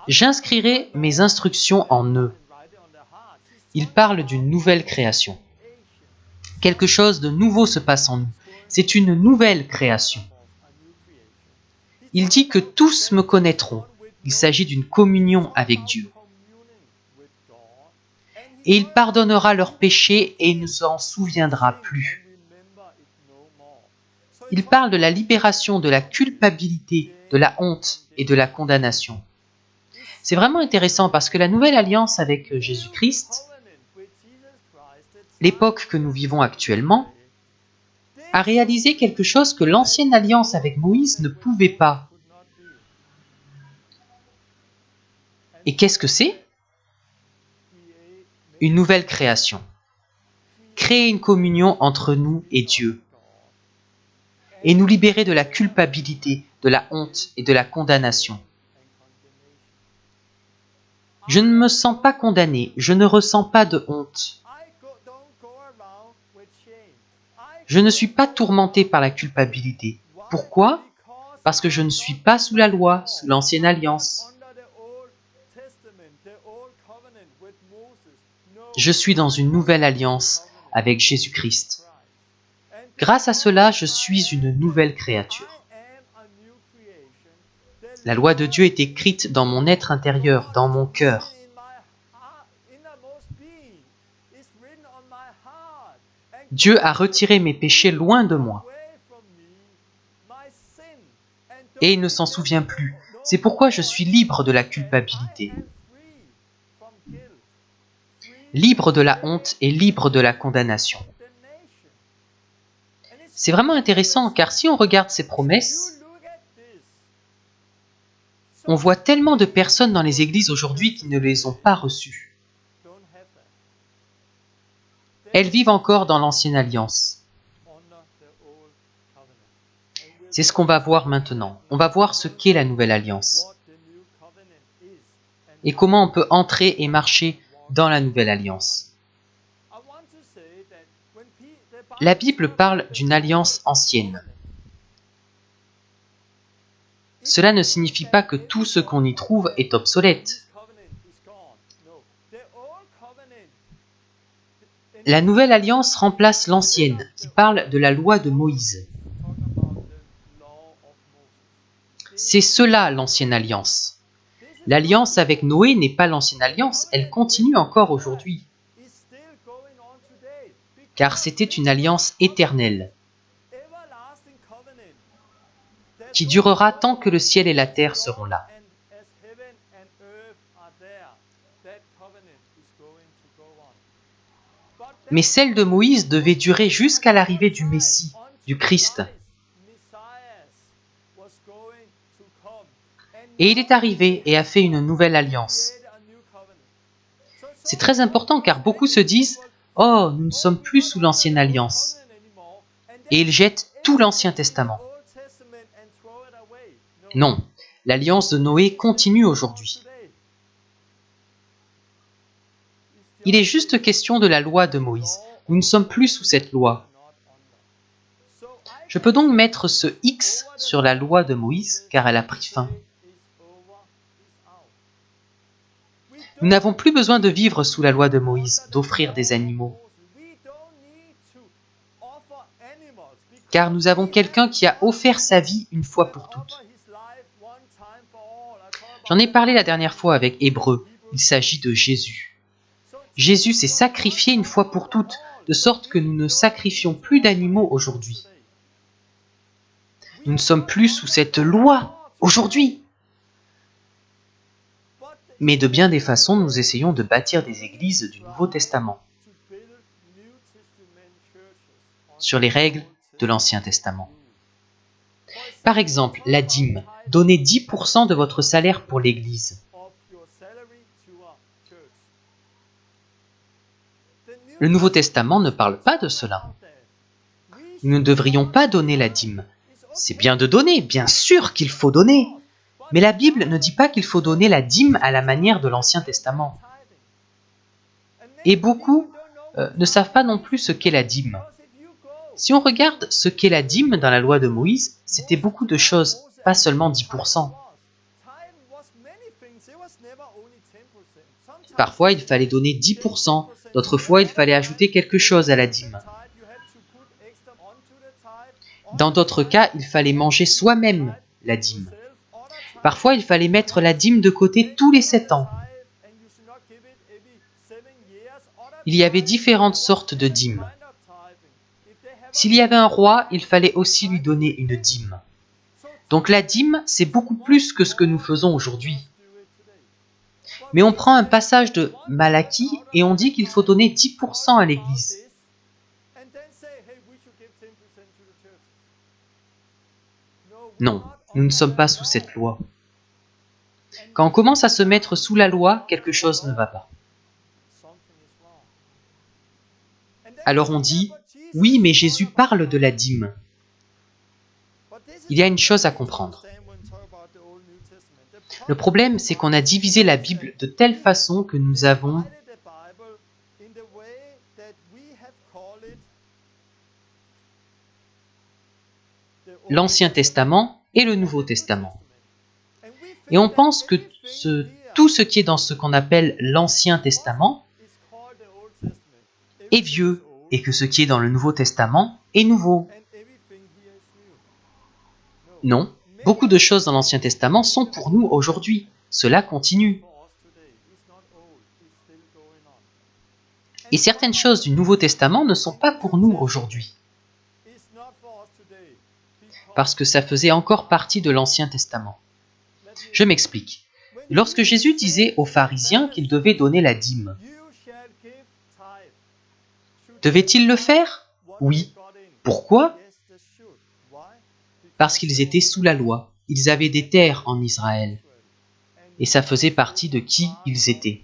J'inscrirai mes instructions en eux. Il parle d'une nouvelle création. Quelque chose de nouveau se passe en nous. C'est une nouvelle création. Il dit que tous me connaîtront. Il s'agit d'une communion avec Dieu. Et il pardonnera leurs péchés et il ne s'en souviendra plus. Il parle de la libération de la culpabilité, de la honte et de la condamnation. C'est vraiment intéressant parce que la nouvelle alliance avec Jésus-Christ, l'époque que nous vivons actuellement, a réalisé quelque chose que l'ancienne alliance avec Moïse ne pouvait pas. Et qu'est-ce que c'est? Une nouvelle création. Créer une communion entre nous et Dieu. Et nous libérer de la culpabilité, de la honte et de la condamnation. Je ne me sens pas condamné, je ne ressens pas de honte. Je ne suis pas tourmenté par la culpabilité. Pourquoi? Parce que je ne suis pas sous la loi, sous l'ancienne alliance. Je suis dans une nouvelle alliance avec Jésus-Christ. Grâce à cela, je suis une nouvelle créature. La loi de Dieu est écrite dans mon être intérieur, dans mon cœur. Dieu a retiré mes péchés loin de moi. Et il ne s'en souvient plus. C'est pourquoi je suis libre de la culpabilité, libre de la honte et libre de la condamnation. C'est vraiment intéressant car si on regarde ces promesses, on voit tellement de personnes dans les églises aujourd'hui qui ne les ont pas reçues. Elles vivent encore dans l'ancienne alliance. C'est ce qu'on va voir maintenant. On va voir ce qu'est la nouvelle alliance. Et comment on peut entrer et marcher dans la nouvelle alliance. La Bible parle d'une alliance ancienne. Cela ne signifie pas que tout ce qu'on y trouve est obsolète. La nouvelle alliance remplace l'ancienne, qui parle de la loi de Moïse. C'est cela l'ancienne alliance. L'alliance avec Noé n'est pas l'ancienne alliance, elle continue encore aujourd'hui. Car c'était une alliance éternelle, qui durera tant que le ciel et la terre seront là. Mais celle de Moïse devait durer jusqu'à l'arrivée du Messie, du Christ. Et il est arrivé et a fait une nouvelle alliance. C'est très important car beaucoup se disent « Oh, nous ne sommes plus sous l'ancienne alliance » et ils jettent tout l'Ancien Testament. Non, l'alliance de Noé continue aujourd'hui. Il est juste question de la loi de Moïse. Nous ne sommes plus sous cette loi. Je peux donc mettre ce X sur la loi de Moïse car elle a pris fin. Nous n'avons plus besoin de vivre sous la loi de Moïse, d'offrir des animaux. Car nous avons quelqu'un qui a offert sa vie une fois pour toutes. J'en ai parlé la dernière fois avec Hébreux. Il s'agit de Jésus. Jésus s'est sacrifié une fois pour toutes, de sorte que nous ne sacrifions plus d'animaux aujourd'hui. Nous ne sommes plus sous cette loi aujourd'hui. Mais de bien des façons, nous essayons de bâtir des églises du Nouveau Testament sur les règles de l'Ancien Testament. Par exemple, la dîme. Donnez 10% de votre salaire pour l'Église. Le Nouveau Testament ne parle pas de cela. Nous ne devrions pas donner la dîme. C'est bien de donner, bien sûr qu'il faut donner. Mais la Bible ne dit pas qu'il faut donner la dîme à la manière de l'Ancien Testament. Et beaucoup ne savent pas non plus ce qu'est la dîme. Si on regarde ce qu'est la dîme dans la loi de Moïse, c'était beaucoup de choses, pas seulement 10%. Parfois, il fallait donner 10%, d'autres fois, il fallait ajouter quelque chose à la dîme. Dans d'autres cas, il fallait manger soi-même la dîme. Parfois, il fallait mettre la dîme de côté tous les 7 ans. Il y avait différentes sortes de dîmes. S'il y avait un roi, il fallait aussi lui donner une dîme. Donc la dîme, c'est beaucoup plus que ce que nous faisons aujourd'hui. Mais on prend un passage de Malachie et on dit qu'il faut donner 10% à l'Église. Non, nous ne sommes pas sous cette loi. Quand on commence à se mettre sous la loi, quelque chose ne va pas. Alors on dit, oui, mais Jésus parle de la dîme. Il y a une chose à comprendre. Le problème, c'est qu'on a divisé la Bible de telle façon que nous avons l'Ancien Testament et le Nouveau Testament. Et on pense que tout ce qui est dans ce qu'on appelle l'Ancien Testament est vieux et que ce qui est dans le Nouveau Testament est nouveau. Non, beaucoup de choses dans l'Ancien Testament sont pour nous aujourd'hui. Cela continue. Et certaines choses du Nouveau Testament ne sont pas pour nous aujourd'hui. Parce que ça faisait encore partie de l'Ancien Testament. Je m'explique. Lorsque Jésus disait aux pharisiens qu'ils devaient donner la dîme, devait-il le faire? Oui. Pourquoi? Parce qu'ils étaient sous la loi. Ils avaient des terres en Israël. Et ça faisait partie de qui ils étaient.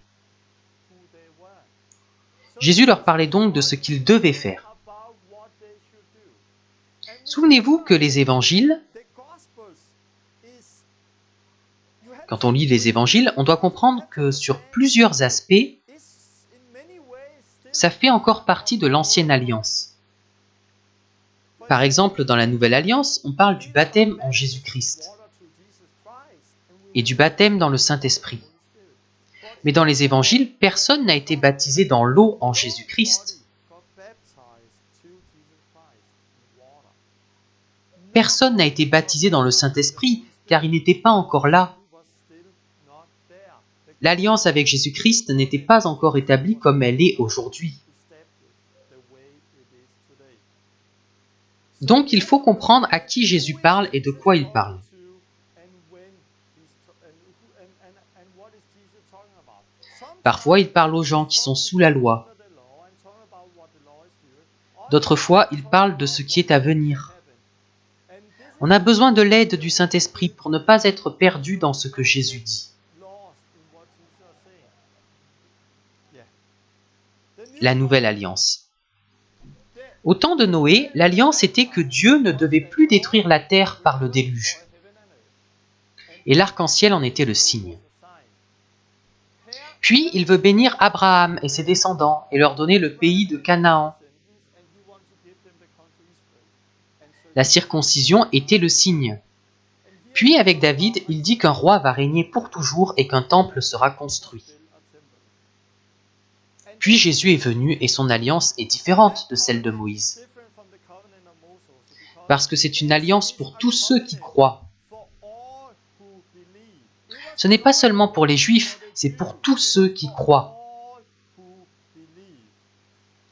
Jésus leur parlait donc de ce qu'ils devaient faire. Souvenez-vous que les évangiles, quand on lit les évangiles, on doit comprendre que sur plusieurs aspects, ça fait encore partie de l'ancienne alliance. Par exemple, dans la nouvelle alliance, on parle du baptême en Jésus-Christ et du baptême dans le Saint-Esprit. Mais dans les évangiles, personne n'a été baptisé dans l'eau en Jésus-Christ. Personne n'a été baptisé dans le Saint-Esprit, car il n'était pas encore là. L'alliance avec Jésus-Christ n'était pas encore établie comme elle est aujourd'hui. Donc il faut comprendre à qui Jésus parle et de quoi il parle. Parfois, il parle aux gens qui sont sous la loi. D'autres fois, il parle de ce qui est à venir. On a besoin de l'aide du Saint-Esprit pour ne pas être perdu dans ce que Jésus dit. La nouvelle alliance. Au temps de Noé, l'alliance était que Dieu ne devait plus détruire la terre par le déluge. Et l'arc-en-ciel en était le signe. Puis il veut bénir Abraham et ses descendants et leur donner le pays de Canaan. La circoncision était le signe. Puis avec David, il dit qu'un roi va régner pour toujours et qu'un temple sera construit. Puis Jésus est venu et son alliance est différente de celle de Moïse. Parce que c'est une alliance pour tous ceux qui croient. Ce n'est pas seulement pour les Juifs, c'est pour tous ceux qui croient.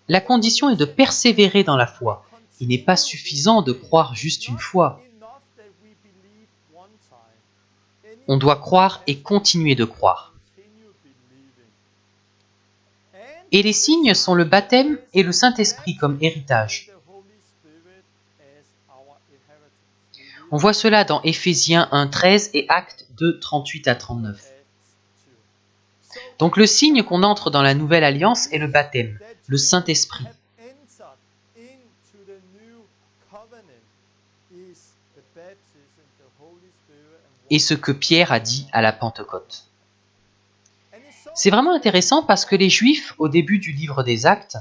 La condition est de persévérer dans la foi. Il n'est pas suffisant de croire juste une fois. On doit croire et continuer de croire. Et les signes sont le baptême et le Saint-Esprit comme héritage. On voit cela dans Éphésiens 1:13 et Actes 2:38 à 39. Donc le signe qu'on entre dans la nouvelle alliance est le baptême, le Saint-Esprit. Et ce que Pierre a dit à la Pentecôte. C'est vraiment intéressant parce que les Juifs, au début du livre des Actes,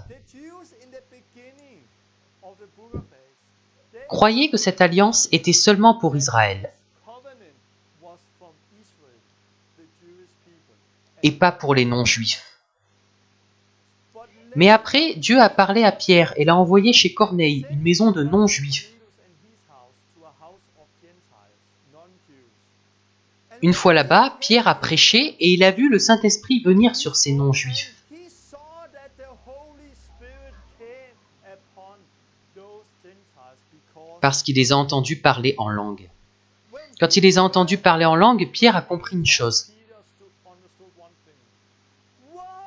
croyaient que cette alliance était seulement pour Israël et pas pour les non-juifs. Mais après, Dieu a parlé à Pierre et l'a envoyé chez Corneille, une maison de non-juifs. Une fois là-bas, Pierre a prêché et il a vu le Saint-Esprit venir sur ces non-juifs. Parce qu'il les a entendus parler en langue. Quand il les a entendus parler en langue, Pierre a compris une chose.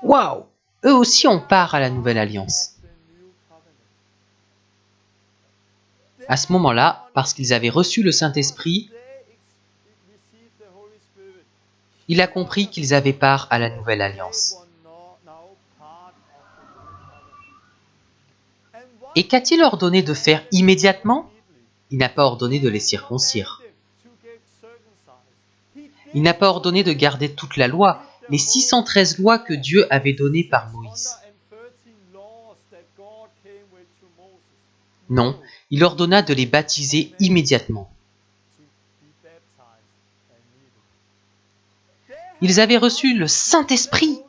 Waouh! Eux aussi ont part à la nouvelle alliance. À ce moment-là, parce qu'ils avaient reçu le Saint-Esprit, il a compris qu'ils avaient part à la nouvelle alliance. Et qu'a-t-il ordonné de faire immédiatement? Il n'a pas ordonné de les circoncire. Il n'a pas ordonné de garder toute la loi, les 613 lois que Dieu avait données par Moïse. Non, il ordonna de les baptiser immédiatement. Ils avaient reçu le Saint-Esprit.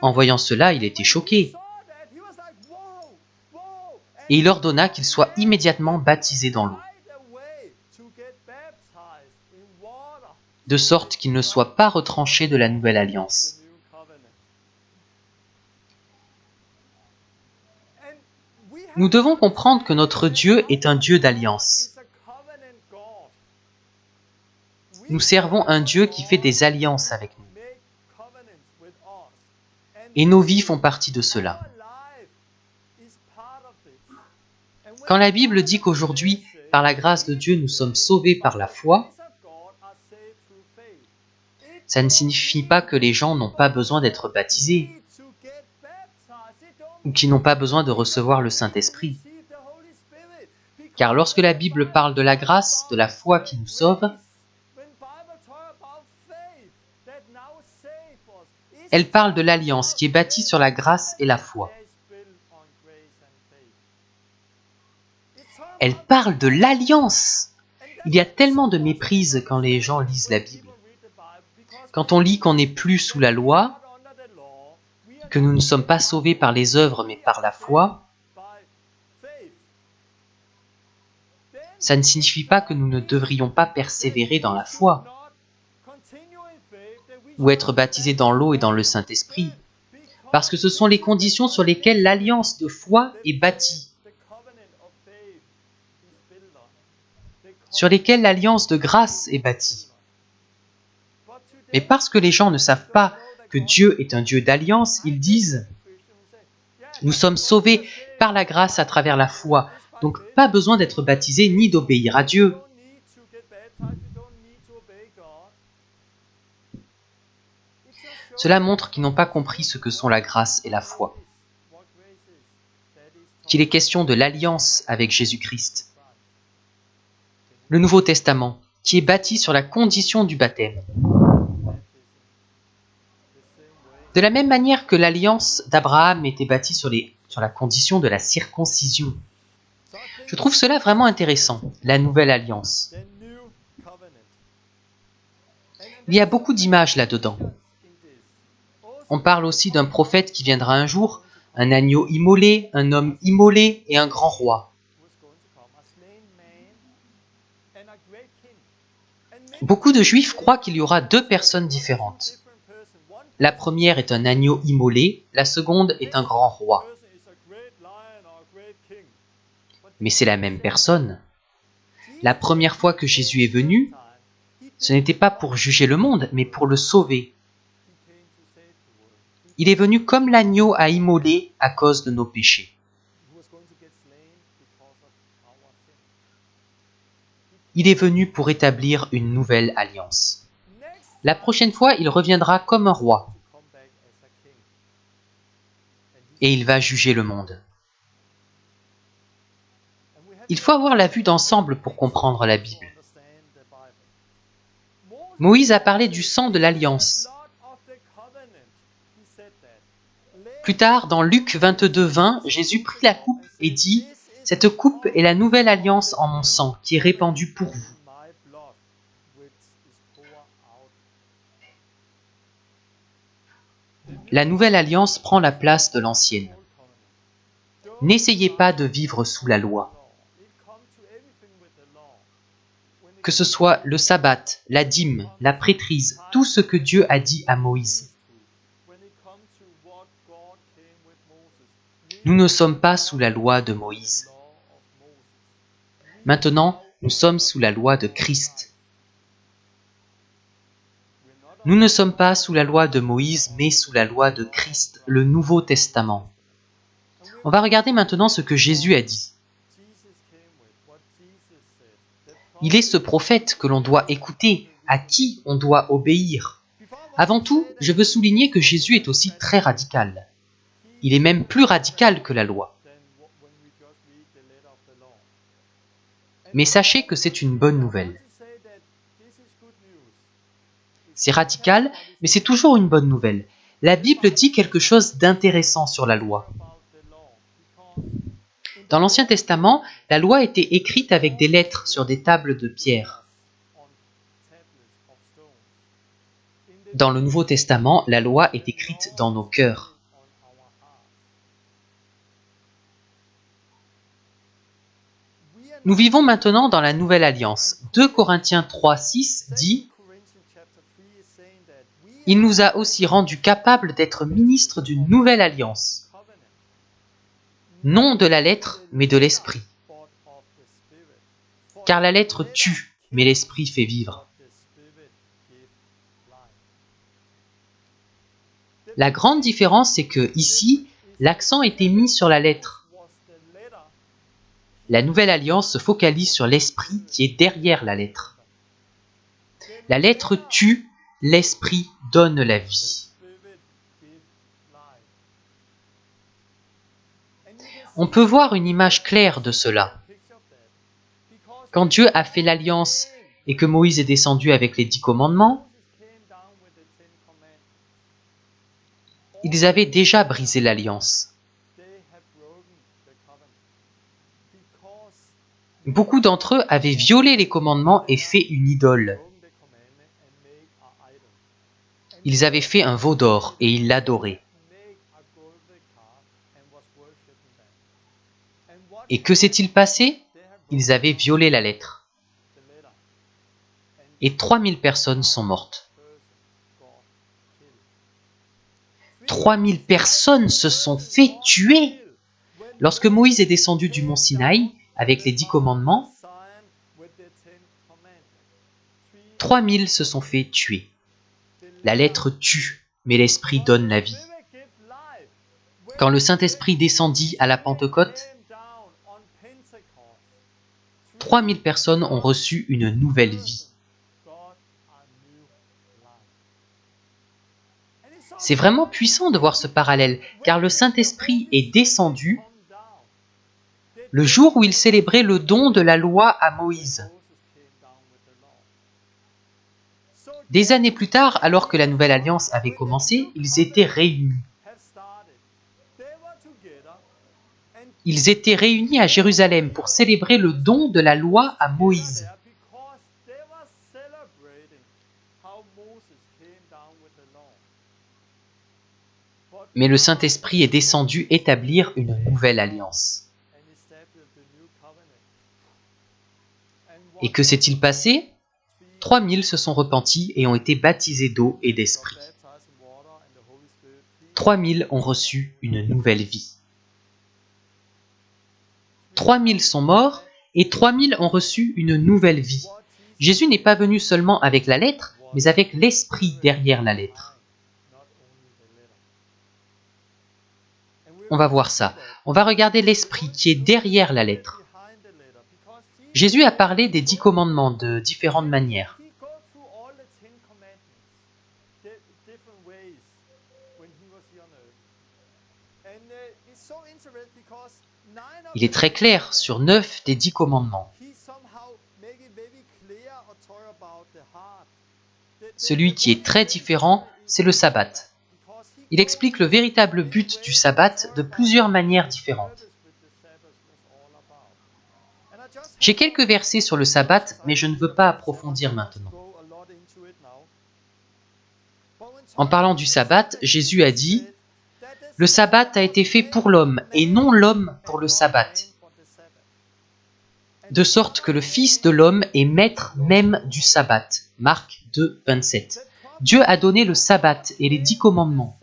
En voyant cela, il était choqué. Et il ordonna qu'ils soient immédiatement baptisés dans l'eau, de sorte qu'ils ne soient pas retranchés de la nouvelle alliance. Nous devons comprendre que notre Dieu est un Dieu d'alliance. Nous servons un Dieu qui fait des alliances avec nous. Et nos vies font partie de cela. Quand la Bible dit qu'aujourd'hui, par la grâce de Dieu, nous sommes sauvés par la foi, ça ne signifie pas que les gens n'ont pas besoin d'être baptisés ou qu'ils n'ont pas besoin de recevoir le Saint-Esprit. Car lorsque la Bible parle de la grâce, de la foi qui nous sauve, elle parle de l'alliance qui est bâtie sur la grâce et la foi. Elle parle de l'alliance. Il y a tellement de méprise quand les gens lisent la Bible. Quand on lit qu'on n'est plus sous la loi, que nous ne sommes pas sauvés par les œuvres mais par la foi, ça ne signifie pas que nous ne devrions pas persévérer dans la foi ou être baptisés dans l'eau et dans le Saint-Esprit, parce que ce sont les conditions sur lesquelles l'alliance de foi est bâtie, sur lesquelles l'alliance de grâce est bâtie. Mais parce que les gens ne savent pas que Dieu est un Dieu d'alliance, ils disent « Nous sommes sauvés par la grâce à travers la foi, donc pas besoin d'être baptisés ni d'obéir à Dieu. » Cela montre qu'ils n'ont pas compris ce que sont la grâce et la foi, qu'il est question de l'alliance avec Jésus-Christ. Le Nouveau Testament, qui est bâti sur la condition du baptême. De la même manière que l'alliance d'Abraham était bâtie sur la condition de la circoncision. Je trouve cela vraiment intéressant, la nouvelle alliance. Il y a beaucoup d'images là-dedans. On parle aussi d'un prophète qui viendra un jour, un agneau immolé, un homme immolé et un grand roi. Beaucoup de Juifs croient qu'il y aura deux personnes différentes. La première est un agneau immolé, la seconde est un grand roi. Mais c'est la même personne. La première fois que Jésus est venu, ce n'était pas pour juger le monde, mais pour le sauver. Il est venu comme l'agneau à immoler à cause de nos péchés. Il est venu pour établir une nouvelle alliance. La prochaine fois, il reviendra comme un roi. Et il va juger le monde. Il faut avoir la vue d'ensemble pour comprendre la Bible. Moïse a parlé du sang de l'alliance. Plus tard, dans Luc 22:20, Jésus prit la coupe et dit « Cette coupe est la nouvelle alliance en mon sang, qui est répandue pour vous. » La nouvelle alliance prend la place de l'ancienne. N'essayez pas de vivre sous la loi. Que ce soit le sabbat, la dîme, la prêtrise, tout ce que Dieu a dit à Moïse. Nous ne sommes pas sous la loi de Moïse. Maintenant, nous sommes sous la loi de Christ. Nous ne sommes pas sous la loi de Moïse, mais sous la loi de Christ, le Nouveau Testament. On va regarder maintenant ce que Jésus a dit. Il est ce prophète que l'on doit écouter, à qui on doit obéir. Avant tout, je veux souligner que Jésus est aussi très radical. Il est même plus radical que la loi. Mais sachez que c'est une bonne nouvelle. C'est radical, mais c'est toujours une bonne nouvelle. La Bible dit quelque chose d'intéressant sur la loi. Dans l'Ancien Testament, la loi était écrite avec des lettres sur des tables de pierre. Dans le Nouveau Testament, la loi est écrite dans nos cœurs. Nous vivons maintenant dans la Nouvelle Alliance. 2 Corinthiens 3:6 dit « Il nous a aussi rendus capables d'être ministres d'une nouvelle alliance. » Non de la lettre, mais de l'esprit. Car la lettre tue, mais l'esprit fait vivre. La grande différence, c'est que ici, l'accent était mis sur la lettre. La nouvelle alliance se focalise sur l'esprit qui est derrière la lettre. La lettre tue, l'esprit donne la vie. On peut voir une image claire de cela. Quand Dieu a fait l'alliance et que Moïse est descendu avec les 10 commandements, ils avaient déjà brisé l'alliance. Beaucoup d'entre eux avaient violé les commandements et fait une idole. Ils avaient fait un veau d'or et ils l'adoraient. Et que s'est-il passé? Ils avaient violé la lettre. Et 3000 personnes sont mortes. 3000 personnes se sont fait tuer. Lorsque Moïse est descendu du mont Sinaï avec les 10 commandements, 3000 se sont fait tuer. La lettre tue, mais l'esprit donne la vie. Quand le Saint-Esprit descendit à la Pentecôte, 3000 personnes ont reçu une nouvelle vie. C'est vraiment puissant de voir ce parallèle, car le Saint-Esprit est descendu le jour où il célébrait le don de la loi à Moïse. Des années plus tard, alors que la Nouvelle Alliance avait commencé, ils étaient réunis. Ils étaient réunis à Jérusalem pour célébrer le don de la loi à Moïse. Mais le Saint-Esprit est descendu établir une nouvelle alliance. Et que s'est-il passé ? 3000 se sont repentis et ont été baptisés d'eau et d'esprit. 3000 ont reçu une nouvelle vie. 3000 sont morts et 3000 ont reçu une nouvelle vie. Jésus n'est pas venu seulement avec la lettre, mais avec l'esprit derrière la lettre. On va voir ça. On va regarder l'esprit qui est derrière la lettre. Jésus a parlé des 10 commandements de différentes manières. Il est très clair sur 9 des 10 commandements. Celui qui est très différent, c'est le sabbat. Il explique le véritable but du sabbat de plusieurs manières différentes. J'ai quelques versets sur le sabbat, mais je ne veux pas approfondir maintenant. En parlant du sabbat, Jésus a dit « Le sabbat a été fait pour l'homme, et non l'homme pour le sabbat. De sorte que le Fils de l'homme est maître même du sabbat. » Marc 2, 27. Dieu a donné le sabbat et les 10 commandements.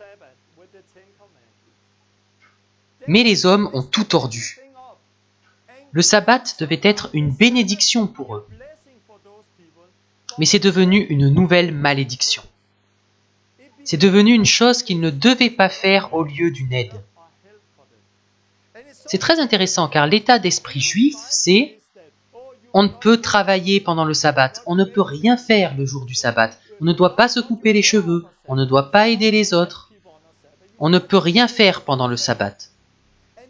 Mais les hommes ont tout tordu. Le sabbat devait être une bénédiction pour eux. Mais c'est devenu une nouvelle malédiction. C'est devenu une chose qu'ils ne devaient pas faire au lieu d'une aide. C'est très intéressant car l'état d'esprit juif, c'est on ne peut travailler pendant le sabbat, on ne peut rien faire le jour du sabbat, on ne doit pas se couper les cheveux, on ne doit pas aider les autres, on ne peut rien faire pendant le sabbat.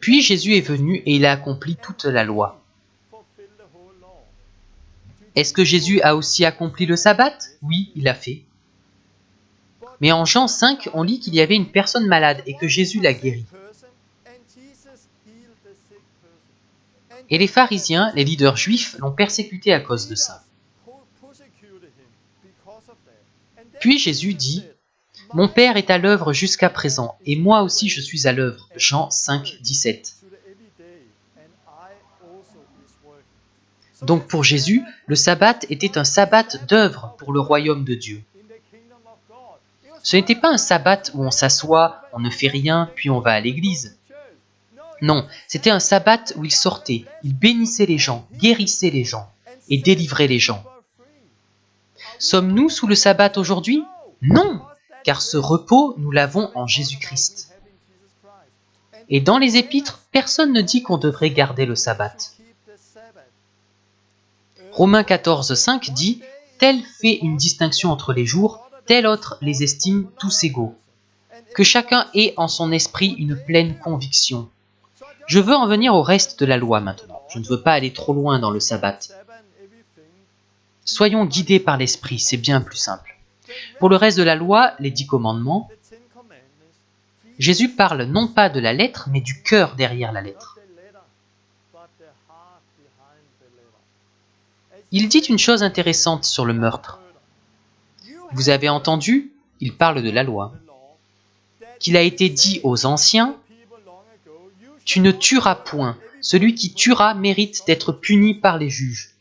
Puis Jésus est venu et il a accompli toute la loi. Est-ce que Jésus a aussi accompli le sabbat ? Oui, il l'a fait. Mais en Jean 5, on lit qu'il y avait une personne malade et que Jésus l'a guérie. Et les pharisiens, les leaders juifs, l'ont persécuté à cause de ça. Puis Jésus dit « Mon Père est à l'œuvre jusqu'à présent, et moi aussi je suis à l'œuvre. » Jean 5, 17. Donc pour Jésus, le sabbat était un sabbat d'œuvre pour le royaume de Dieu. Ce n'était pas un sabbat où on s'assoit, on ne fait rien, puis on va à l'église. Non, c'était un sabbat où il sortait, il bénissait les gens, guérissait les gens et délivrait les gens. Sommes-nous sous le sabbat aujourd'hui ? Non, car ce repos, nous l'avons en Jésus-Christ. Et dans les épîtres, personne ne dit qu'on devrait garder le sabbat. Romains 14, 5 dit « Tel fait une distinction entre les jours, tel autre les estime tous égaux. Que chacun ait en son esprit une pleine conviction. » Je veux en venir au reste de la loi maintenant. Je ne veux pas aller trop loin dans le sabbat. Soyons guidés par l'esprit, c'est bien plus simple. Pour le reste de la loi, les 10 commandements, Jésus parle non pas de la lettre, mais du cœur derrière la lettre. Il dit une chose intéressante sur le meurtre. Vous avez entendu, il parle de la loi, qu'il a été dit aux anciens, « Tu ne tueras point, celui qui tuera mérite d'être puni par les juges. »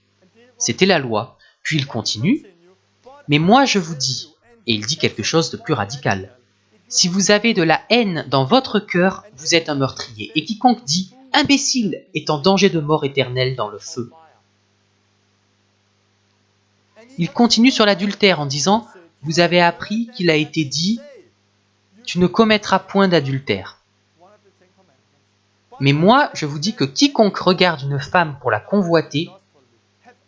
C'était la loi. Puis il continue, « Mais moi je vous dis, et il dit quelque chose de plus radical, si vous avez de la haine dans votre cœur, vous êtes un meurtrier, et quiconque dit, imbécile, est en danger de mort éternelle dans le feu. » Il continue sur l'adultère en disant, « Vous avez appris qu'il a été dit, tu ne commettras point d'adultère. Mais moi, je vous dis que quiconque regarde une femme pour la convoiter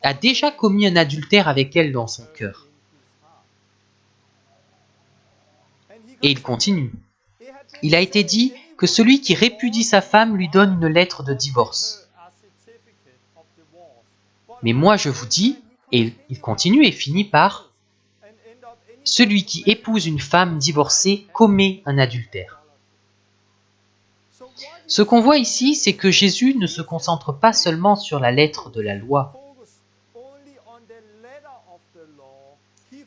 a déjà commis un adultère avec elle dans son cœur. » Et il continue. Il a été dit que celui qui répudie sa femme lui donne une lettre de divorce. Mais moi je vous dis, et il continue et finit par « Celui qui épouse une femme divorcée commet un adultère. » Ce qu'on voit ici, c'est que Jésus ne se concentre pas seulement sur la lettre de la loi.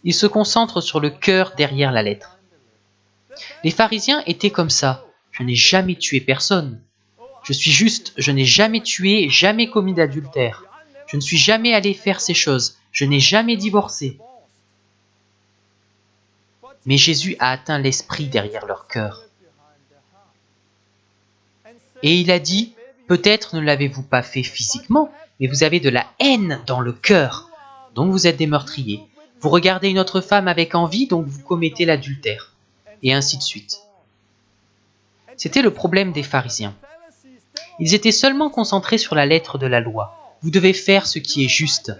Il se concentre sur le cœur derrière la lettre. Les pharisiens étaient comme ça. Je n'ai jamais tué personne. Je suis juste, je n'ai jamais tué, jamais commis d'adultère. Je ne suis jamais allé faire ces choses. Je n'ai jamais divorcé. Mais Jésus a atteint l'esprit derrière leur cœur. Et il a dit, peut-être ne l'avez-vous pas fait physiquement, mais vous avez de la haine dans le cœur. Donc vous êtes des meurtriers. Vous regardez une autre femme avec envie, donc vous commettez l'adultère. Et ainsi de suite. C'était le problème des pharisiens. Ils étaient seulement concentrés sur la lettre de la loi. Vous devez faire ce qui est juste.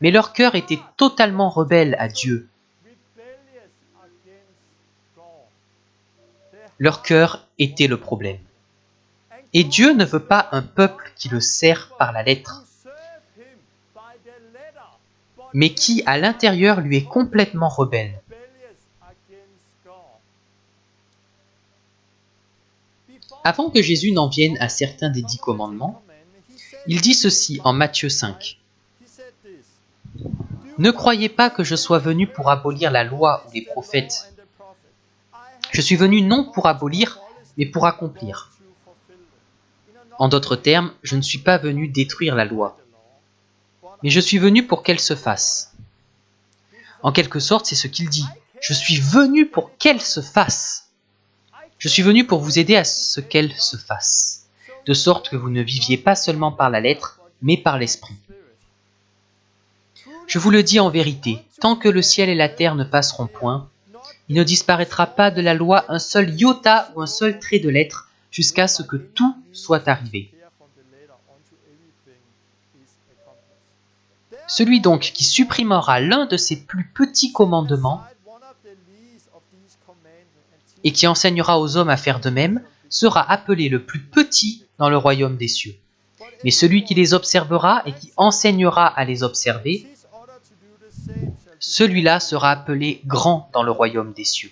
Mais leur cœur était totalement rebelle à Dieu. Leur cœur était le problème. Et Dieu ne veut pas un peuple qui le sert par la lettre, mais qui, à l'intérieur, lui est complètement rebelle. Avant que Jésus n'en vienne à certains des 10 commandements, il dit ceci en Matthieu 5. « Ne croyez pas que je sois venu pour abolir la loi ou les prophètes. Je suis venu non pour abolir, mais pour accomplir. En d'autres termes, je ne suis pas venu détruire la loi, mais je suis venu pour qu'elle se fasse. » En quelque sorte, c'est ce qu'il dit. Je suis venu pour qu'elle se fasse. Je suis venu pour vous aider à ce qu'elle se fasse, de sorte que vous ne viviez pas seulement par la lettre, mais par l'esprit. Je vous le dis en vérité, tant que le ciel et la terre ne passeront point, il ne disparaîtra pas de la loi un seul iota ou un seul trait de lettre, jusqu'à ce que tout soit arrivé. Celui donc qui supprimera l'un de ces plus petits commandements et qui enseignera aux hommes à faire de même, sera appelé le plus petit dans le royaume des cieux. Mais celui qui les observera et qui enseignera à les observer, celui-là sera appelé grand dans le royaume des cieux.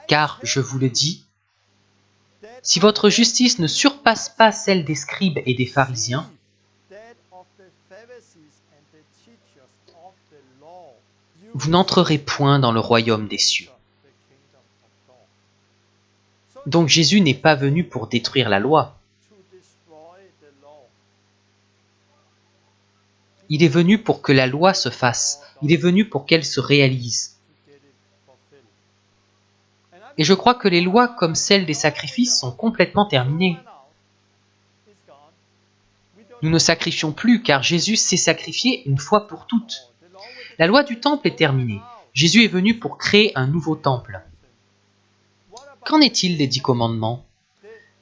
Car, je vous le dis, si votre justice ne surpasse pas celle des scribes et des pharisiens, vous n'entrerez point dans le royaume des cieux. Donc Jésus n'est pas venu pour détruire la loi. Il est venu pour que la loi se fasse. Il est venu pour qu'elle se réalise. Et je crois que les lois comme celle des sacrifices sont complètement terminées. Nous ne sacrifions plus car Jésus s'est sacrifié une fois pour toutes. La loi du temple est terminée. Jésus est venu pour créer un nouveau temple. Qu'en est-il des 10 commandements?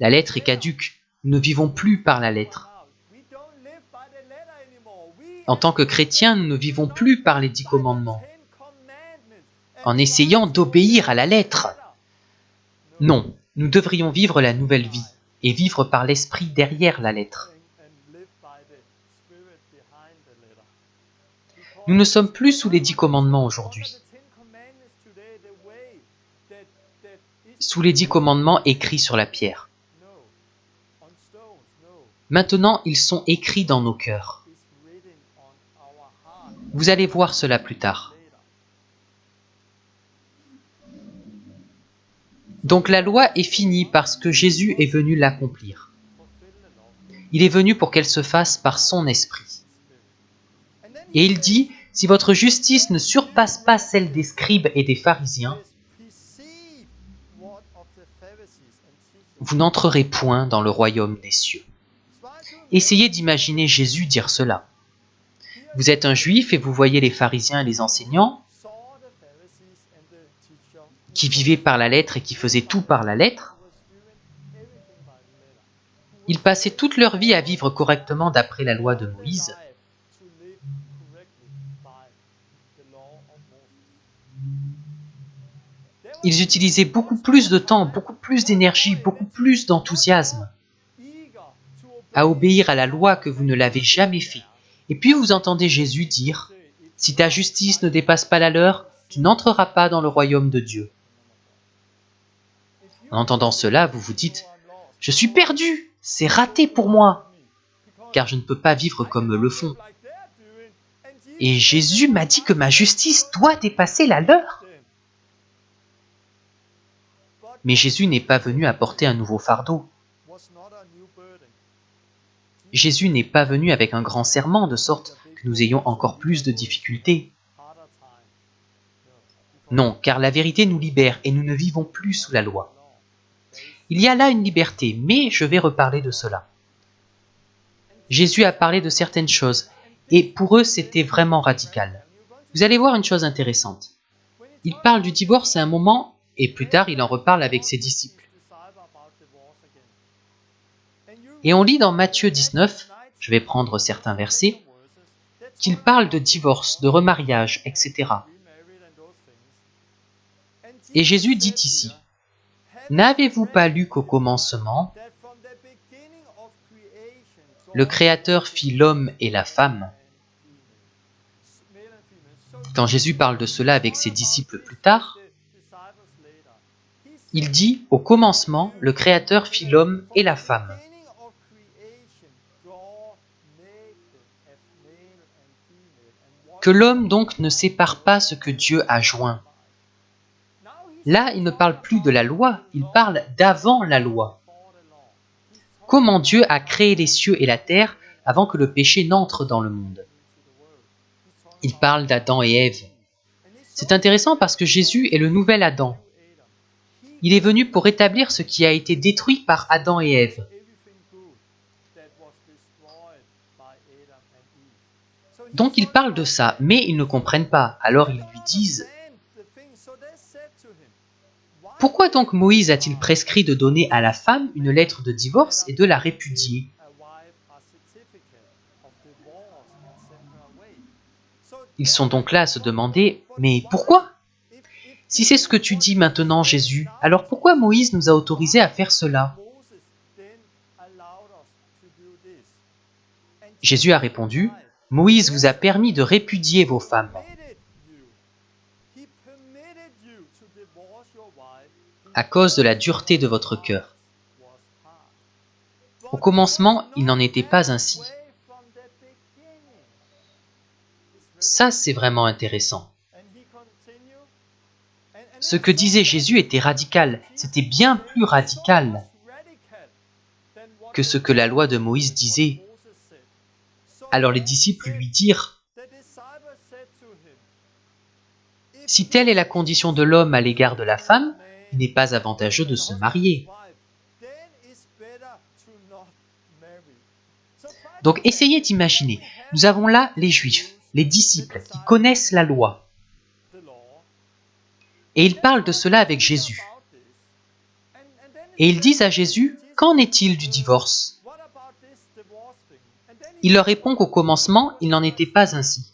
La lettre est caduque. Nous ne vivons plus par la lettre. En tant que chrétiens, nous ne vivons plus par les 10 commandements, en essayant d'obéir à la lettre. Non, nous devrions vivre la nouvelle vie et vivre par l'esprit derrière la lettre. Nous ne sommes plus sous les 10 commandements aujourd'hui. Sous les 10 commandements écrits sur la pierre. Maintenant, ils sont écrits dans nos cœurs. Vous allez voir cela plus tard. Donc la loi est finie parce que Jésus est venu l'accomplir. Il est venu pour qu'elle se fasse par son esprit. Et il dit, si votre justice ne surpasse pas celle des scribes et des pharisiens, vous n'entrerez point dans le royaume des cieux. Essayez d'imaginer Jésus dire cela. Vous êtes un juif et vous voyez les pharisiens et les enseignants qui vivaient par la lettre et qui faisaient tout par la lettre. Ils passaient toute leur vie à vivre correctement d'après la loi de Moïse. Ils utilisaient beaucoup plus de temps, beaucoup plus d'énergie, beaucoup plus d'enthousiasme à obéir à la loi que vous ne l'avez jamais fait. Et puis vous entendez Jésus dire, « Si ta justice ne dépasse pas la leur, tu n'entreras pas dans le royaume de Dieu. » En entendant cela, vous vous dites, « Je suis perdu, c'est raté pour moi, car je ne peux pas vivre comme eux le font. Et Jésus m'a dit que ma justice doit dépasser la leur. » Mais Jésus n'est pas venu apporter un nouveau fardeau. Jésus n'est pas venu avec un grand serment de sorte que nous ayons encore plus de difficultés. Non, car la vérité nous libère et nous ne vivons plus sous la loi. Il y a là une liberté, mais je vais reparler de cela. Jésus a parlé de certaines choses, et pour eux c'était vraiment radical. Vous allez voir une chose intéressante. Il parle du divorce à un moment, et plus tard il en reparle avec ses disciples. Et on lit dans Matthieu 19, je vais prendre certains versets, qu'il parle de divorce, de remariage, etc. Et Jésus dit ici, « N'avez-vous pas lu qu'au commencement, le Créateur fit l'homme et la femme ?» Quand Jésus parle de cela avec ses disciples plus tard, il dit, « Au commencement, le Créateur fit l'homme et la femme. » Que l'homme donc ne sépare pas ce que Dieu a joint. Là, il ne parle plus de la loi, il parle d'avant la loi. Comment Dieu a créé les cieux et la terre avant que le péché n'entre dans le monde. Il parle d'Adam et Ève. C'est intéressant parce que Jésus est le nouvel Adam. Il est venu pour rétablir ce qui a été détruit par Adam et Ève. Donc ils parlent de ça, mais ils ne comprennent pas. Alors ils lui disent « Pourquoi donc Moïse a-t-il prescrit de donner à la femme une lettre de divorce et de la répudier ?» Ils sont donc là à se demander « Mais pourquoi ? Si c'est ce que tu dis maintenant, Jésus, alors pourquoi Moïse nous a autorisés à faire cela ?» Jésus a répondu « Moïse vous a permis de répudier vos femmes. À cause de la dureté de votre cœur. Au commencement, il n'en était pas ainsi. » Ça, c'est vraiment intéressant. Ce que disait Jésus était radical. C'était bien plus radical que ce que la loi de Moïse disait. Alors les disciples lui dirent « Si telle est la condition de l'homme à l'égard de la femme, il n'est pas avantageux de se marier. » Donc essayez d'imaginer, nous avons là les Juifs, les disciples qui connaissent la loi. Et ils parlent de cela avec Jésus. Et ils disent à Jésus, « Qu'en est-il du divorce ?» Il leur répond qu'au commencement, il n'en était pas ainsi.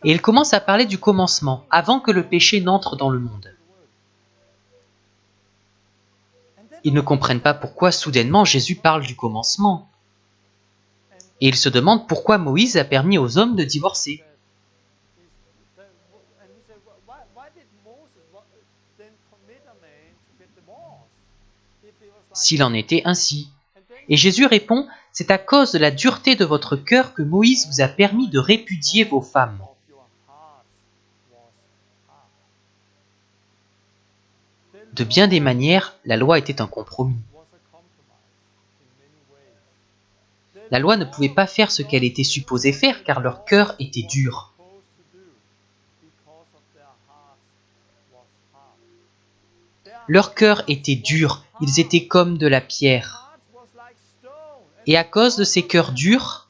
Et il commence à parler du commencement, avant que le péché n'entre dans le monde. Ils ne comprennent pas pourquoi soudainement Jésus parle du commencement. Et ils se demandent pourquoi Moïse a permis aux hommes de divorcer. S'il en était ainsi. Et Jésus répond, « C'est à cause de la dureté de votre cœur que Moïse vous a permis de répudier vos femmes. » De bien des manières, la loi était un compromis. La loi ne pouvait pas faire ce qu'elle était supposée faire car leur cœur était dur. Leur cœur était dur, ils étaient comme de la pierre. Et à cause de ces cœurs durs,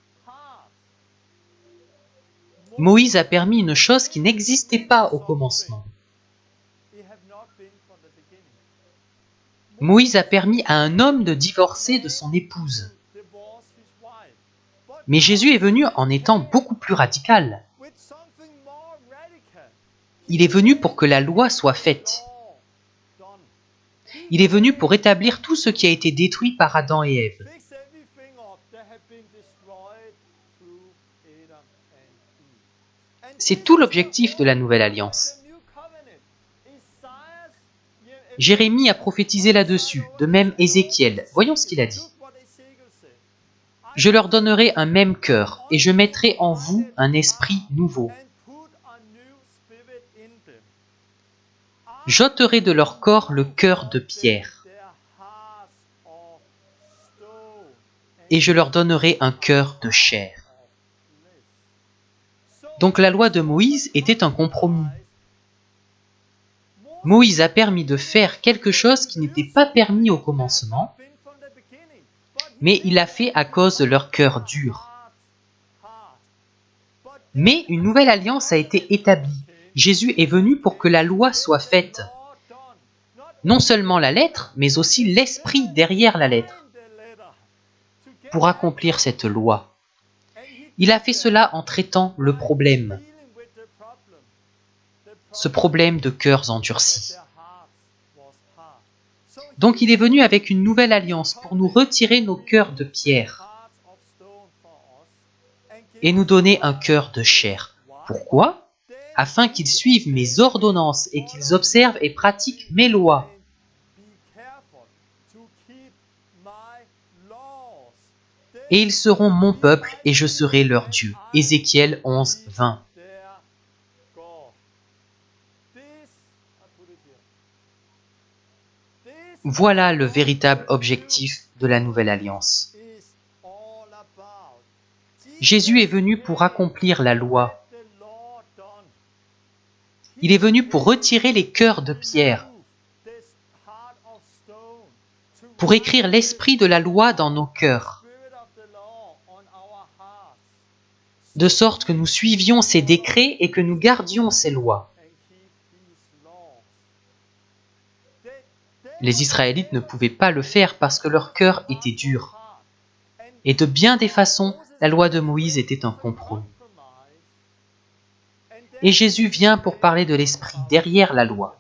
Moïse a permis une chose qui n'existait pas au commencement. Moïse a permis à un homme de divorcer de son épouse. Mais Jésus est venu en étant beaucoup plus radical. Il est venu pour que la loi soit faite. Il est venu pour rétablir tout ce qui a été détruit par Adam et Ève. C'est tout l'objectif de la Nouvelle Alliance. Jérémie a prophétisé là-dessus, de même Ézéchiel. Voyons ce qu'il a dit. « Je leur donnerai un même cœur, et je mettrai en vous un esprit nouveau. J'ôterai de leur corps le cœur de pierre, et je leur donnerai un cœur de chair. Donc la loi de Moïse était un compromis. Moïse a permis de faire quelque chose qui n'était pas permis au commencement, mais il l'a fait à cause de leur cœur dur. Mais une nouvelle alliance a été établie. Jésus est venu pour que la loi soit faite. Non seulement la lettre, mais aussi l'esprit derrière la lettre. Pour accomplir cette loi. Il a fait cela en traitant le problème. Ce problème de cœurs endurcis. Donc il est venu avec une nouvelle alliance pour nous retirer nos cœurs de pierre et nous donner un cœur de chair. Pourquoi ? Afin qu'ils suivent mes ordonnances et qu'ils observent et pratiquent mes lois. Et ils seront mon peuple et je serai leur Dieu. Ézéchiel 11, 20. Voilà le véritable objectif de la nouvelle alliance. Jésus est venu pour accomplir la loi. Il est venu pour retirer les cœurs de pierre, pour écrire l'esprit de la loi dans nos cœurs, de sorte que nous suivions ses décrets et que nous gardions ses lois. Les Israélites ne pouvaient pas le faire parce que leur cœur était dur. Et de bien des façons, la loi de Moïse était un compromis. Et Jésus vient pour parler de l'esprit derrière la loi.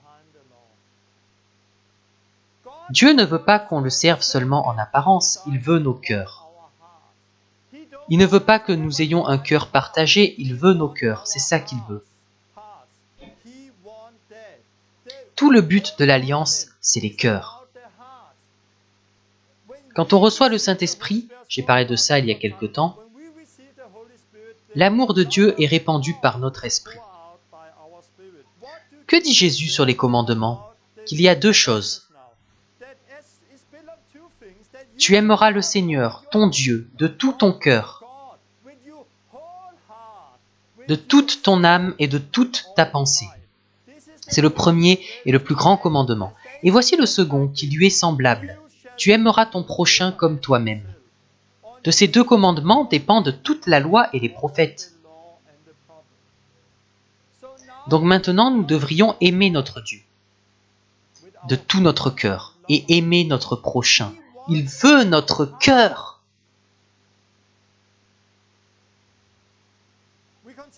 Dieu ne veut pas qu'on le serve seulement en apparence, il veut nos cœurs. Il ne veut pas que nous ayons un cœur partagé, il veut nos cœurs, c'est ça qu'il veut. Tout le but de l'alliance, c'est les cœurs. Quand on reçoit le Saint-Esprit, j'ai parlé de ça il y a quelque temps, l'amour de Dieu est répandu par notre esprit. Que dit Jésus sur les commandements ? Qu'il y a deux choses. Tu aimeras le Seigneur, ton Dieu, de tout ton cœur, de toute ton âme et de toute ta pensée. C'est le premier et le plus grand commandement. Et voici le second qui lui est semblable. Tu aimeras ton prochain comme toi-même. De ces deux commandements dépendent toute la loi et les prophètes. Donc maintenant, nous devrions aimer notre Dieu de tout notre cœur et aimer notre prochain. Il veut notre cœur.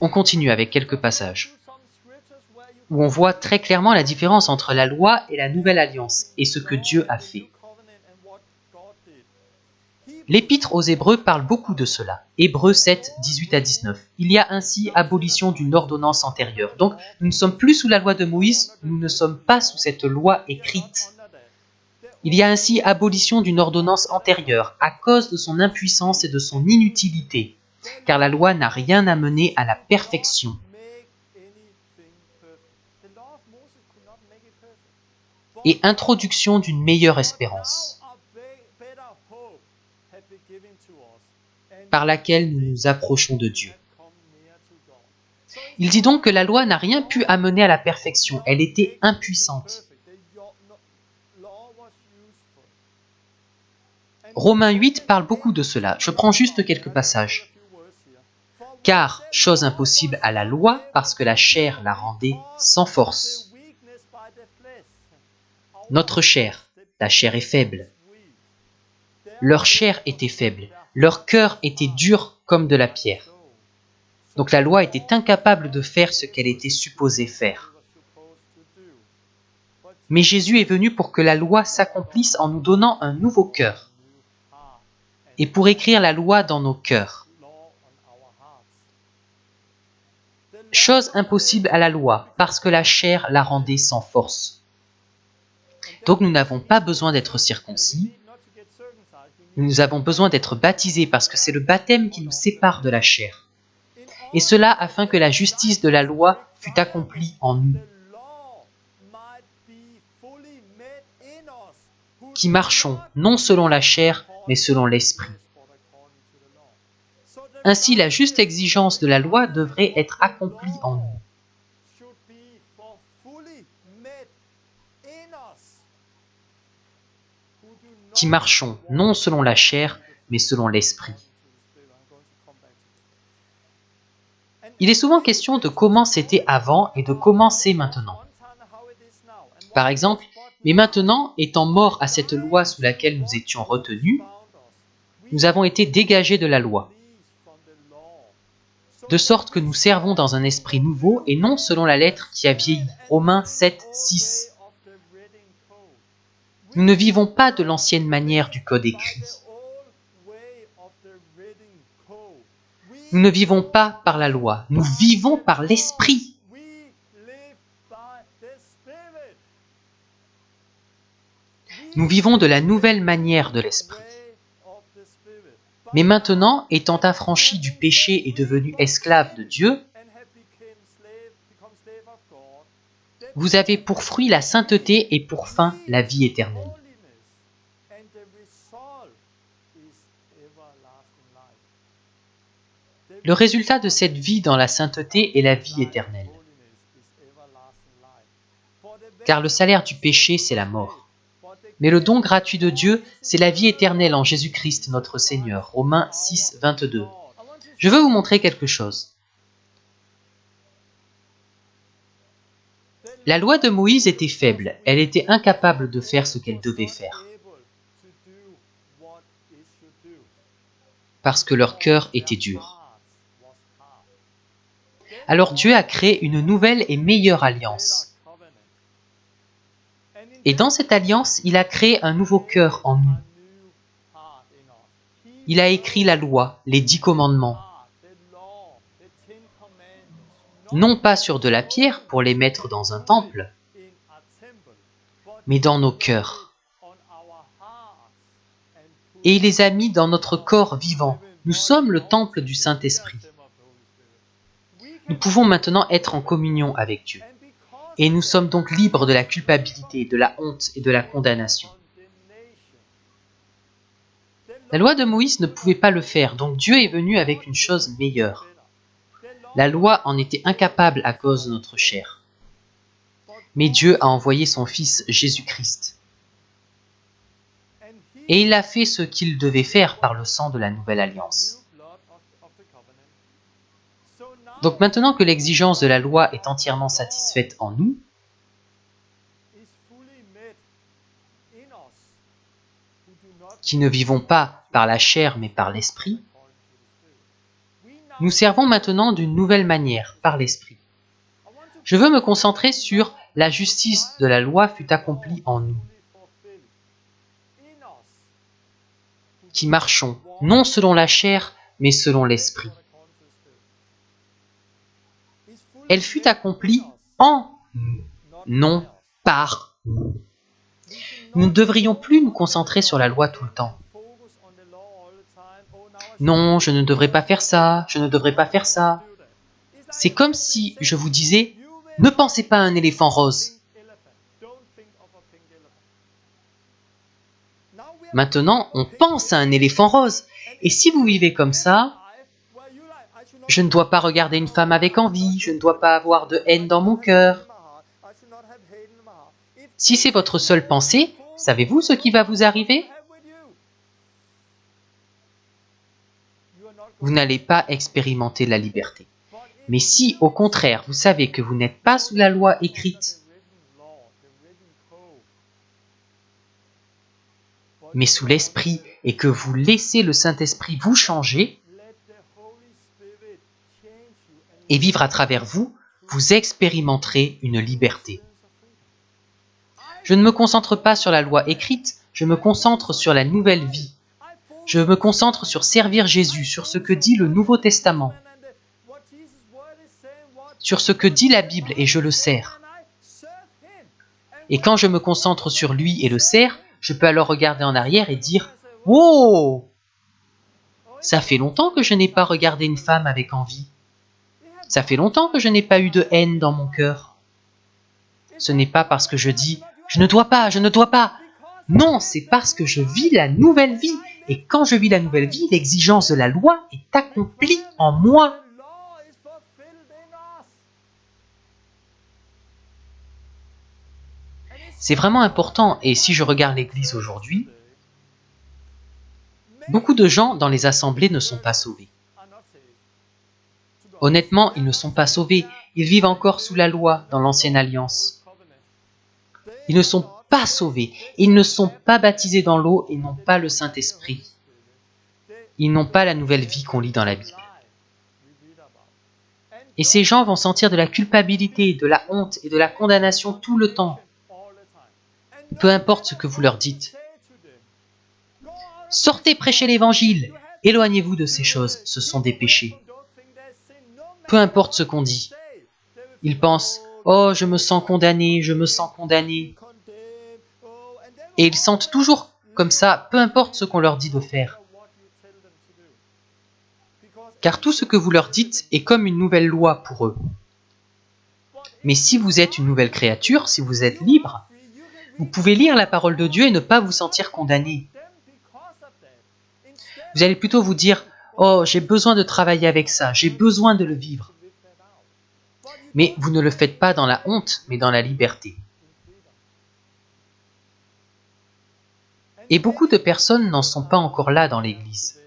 On continue avec quelques passages où on voit très clairement la différence entre la loi et la nouvelle alliance et ce que Dieu a fait. L'Épître aux Hébreux parle beaucoup de cela. Hébreux 7, 18 à 19. Il y a ainsi abolition d'une ordonnance antérieure. Donc, nous ne sommes plus sous la loi de Moïse, nous ne sommes pas sous cette loi écrite. Il y a ainsi abolition d'une ordonnance antérieure à cause de son impuissance et de son inutilité, car la loi n'a rien amené à la perfection. Et introduction d'une meilleure espérance, par laquelle nous nous approchons de Dieu. Il dit donc que la loi n'a rien pu amener à la perfection, elle était impuissante. Romains 8 parle beaucoup de cela, je prends juste quelques passages. Car, chose impossible à la loi, parce que la chair la rendait sans force. Notre chair, la chair est faible. Leur chair était faible, leur cœur était dur comme de la pierre. Donc la loi était incapable de faire ce qu'elle était supposée faire. Mais Jésus est venu pour que la loi s'accomplisse en nous donnant un nouveau cœur et pour écrire la loi dans nos cœurs. Chose impossible à la loi, parce que la chair la rendait sans force. Donc nous n'avons pas besoin d'être circoncis, nous avons besoin d'être baptisés parce que c'est le baptême qui nous sépare de la chair. Et cela afin que la justice de la loi fût accomplie en nous. qui marchons non selon la chair, mais selon l'esprit. Ainsi, la juste exigence de la loi devrait être accomplie en nous. Qui marchons non selon la chair, mais selon l'esprit. Il est souvent question de comment c'était avant et de comment c'est maintenant. Par exemple, mais maintenant, étant morts à cette loi sous laquelle nous étions retenus, nous avons été dégagés de la loi, de sorte que nous servons dans un esprit nouveau et non selon la lettre qui a vieilli. Romains 7, 6. Nous ne vivons pas de l'ancienne manière du code écrit. Nous ne vivons pas par la loi, nous vivons par l'esprit. Nous vivons de la nouvelle manière de l'esprit. Mais maintenant, étant affranchis du péché et devenus esclaves de Dieu, vous avez pour fruit la sainteté et pour fin la vie éternelle. Le résultat de cette vie dans la sainteté est la vie éternelle. Car le salaire du péché, c'est la mort. Mais le don gratuit de Dieu, c'est la vie éternelle en Jésus-Christ notre Seigneur. Romains 6, 22. Je veux vous montrer quelque chose. La loi de Moïse était faible, elle était incapable de faire ce qu'elle devait faire. Parce que leur cœur était dur. Alors Dieu a créé une nouvelle et meilleure alliance. Et dans cette alliance, il a créé un nouveau cœur en nous. Il a écrit la loi, les 10 commandements. Non pas sur de la pierre pour les mettre dans un temple, mais dans nos cœurs. Et il les a mis dans notre corps vivant. Nous sommes le temple du Saint-Esprit. Nous pouvons maintenant être en communion avec Dieu. Et nous sommes donc libres de la culpabilité, de la honte et de la condamnation. La loi de Moïse ne pouvait pas le faire, donc Dieu est venu avec une chose meilleure. La loi en était incapable à cause de notre chair. Mais Dieu a envoyé son Fils Jésus-Christ. Et il a fait ce qu'il devait faire par le sang de la nouvelle alliance. Donc maintenant que l'exigence de la loi est entièrement satisfaite en nous, qui ne vivons pas par la chair mais par l'esprit, nous servons maintenant d'une nouvelle manière, par l'esprit. Je veux me concentrer sur la justice de la loi fut accomplie en nous, qui marchons non selon la chair mais selon l'esprit. Elle fut accomplie en nous, non par nous. Nous ne devrions plus nous concentrer sur la loi tout le temps. Non, je ne devrais pas faire ça, je ne devrais pas faire ça. C'est comme si je vous disais, ne pensez pas à un éléphant rose. Maintenant, on pense à un éléphant rose. Et si vous vivez comme ça, je ne dois pas regarder une femme avec envie, je ne dois pas avoir de haine dans mon cœur. Si c'est votre seule pensée, savez-vous ce qui va vous arriver? Vous n'allez pas expérimenter la liberté. Mais si, au contraire, vous savez que vous n'êtes pas sous la loi écrite, mais sous l'Esprit, et que vous laissez le Saint-Esprit vous changer, et vivre à travers vous, vous expérimenterez une liberté. Je ne me concentre pas sur la loi écrite, je me concentre sur la nouvelle vie. Je me concentre sur servir Jésus, sur ce que dit le Nouveau Testament, sur ce que dit la Bible, et je le sers. Et quand je me concentre sur lui et le sers, je peux alors regarder en arrière et dire « Wow! Ça fait longtemps que je n'ai pas regardé une femme avec envie. Ça fait longtemps que je n'ai pas eu de haine dans mon cœur. » Ce n'est pas parce que je dis « Je ne dois pas, je ne dois pas !» Non, c'est parce que je vis la nouvelle vie. Et quand je vis la nouvelle vie, l'exigence de la loi est accomplie en moi. C'est vraiment important, et si je regarde l'Église aujourd'hui, beaucoup de gens dans les assemblées ne sont pas sauvés. Honnêtement, ils ne sont pas sauvés, ils vivent encore sous la loi dans l'ancienne alliance. Ils ne sont pas sauvés, ils ne sont pas baptisés dans l'eau et n'ont pas le Saint-Esprit. Ils n'ont pas la nouvelle vie qu'on lit dans la Bible. Et ces gens vont sentir de la culpabilité, de la honte et de la condamnation tout le temps. Peu importe ce que vous leur dites. Sortez prêcher l'Évangile, éloignez-vous de ces choses, ce sont des péchés. Peu importe ce qu'on dit. Ils pensent « Oh, je me sens condamné, je me sens condamné ». Et ils sentent toujours comme ça, peu importe ce qu'on leur dit de faire. Car tout ce que vous leur dites est comme une nouvelle loi pour eux. Mais si vous êtes une nouvelle créature, si vous êtes libre, vous pouvez lire la parole de Dieu et ne pas vous sentir condamné. Vous allez plutôt vous dire « Oh, j'ai besoin de travailler avec ça, j'ai besoin de le vivre ». Mais vous ne le faites pas dans la honte, mais dans la liberté. Et beaucoup de personnes n'en sont pas encore là dans l'Église.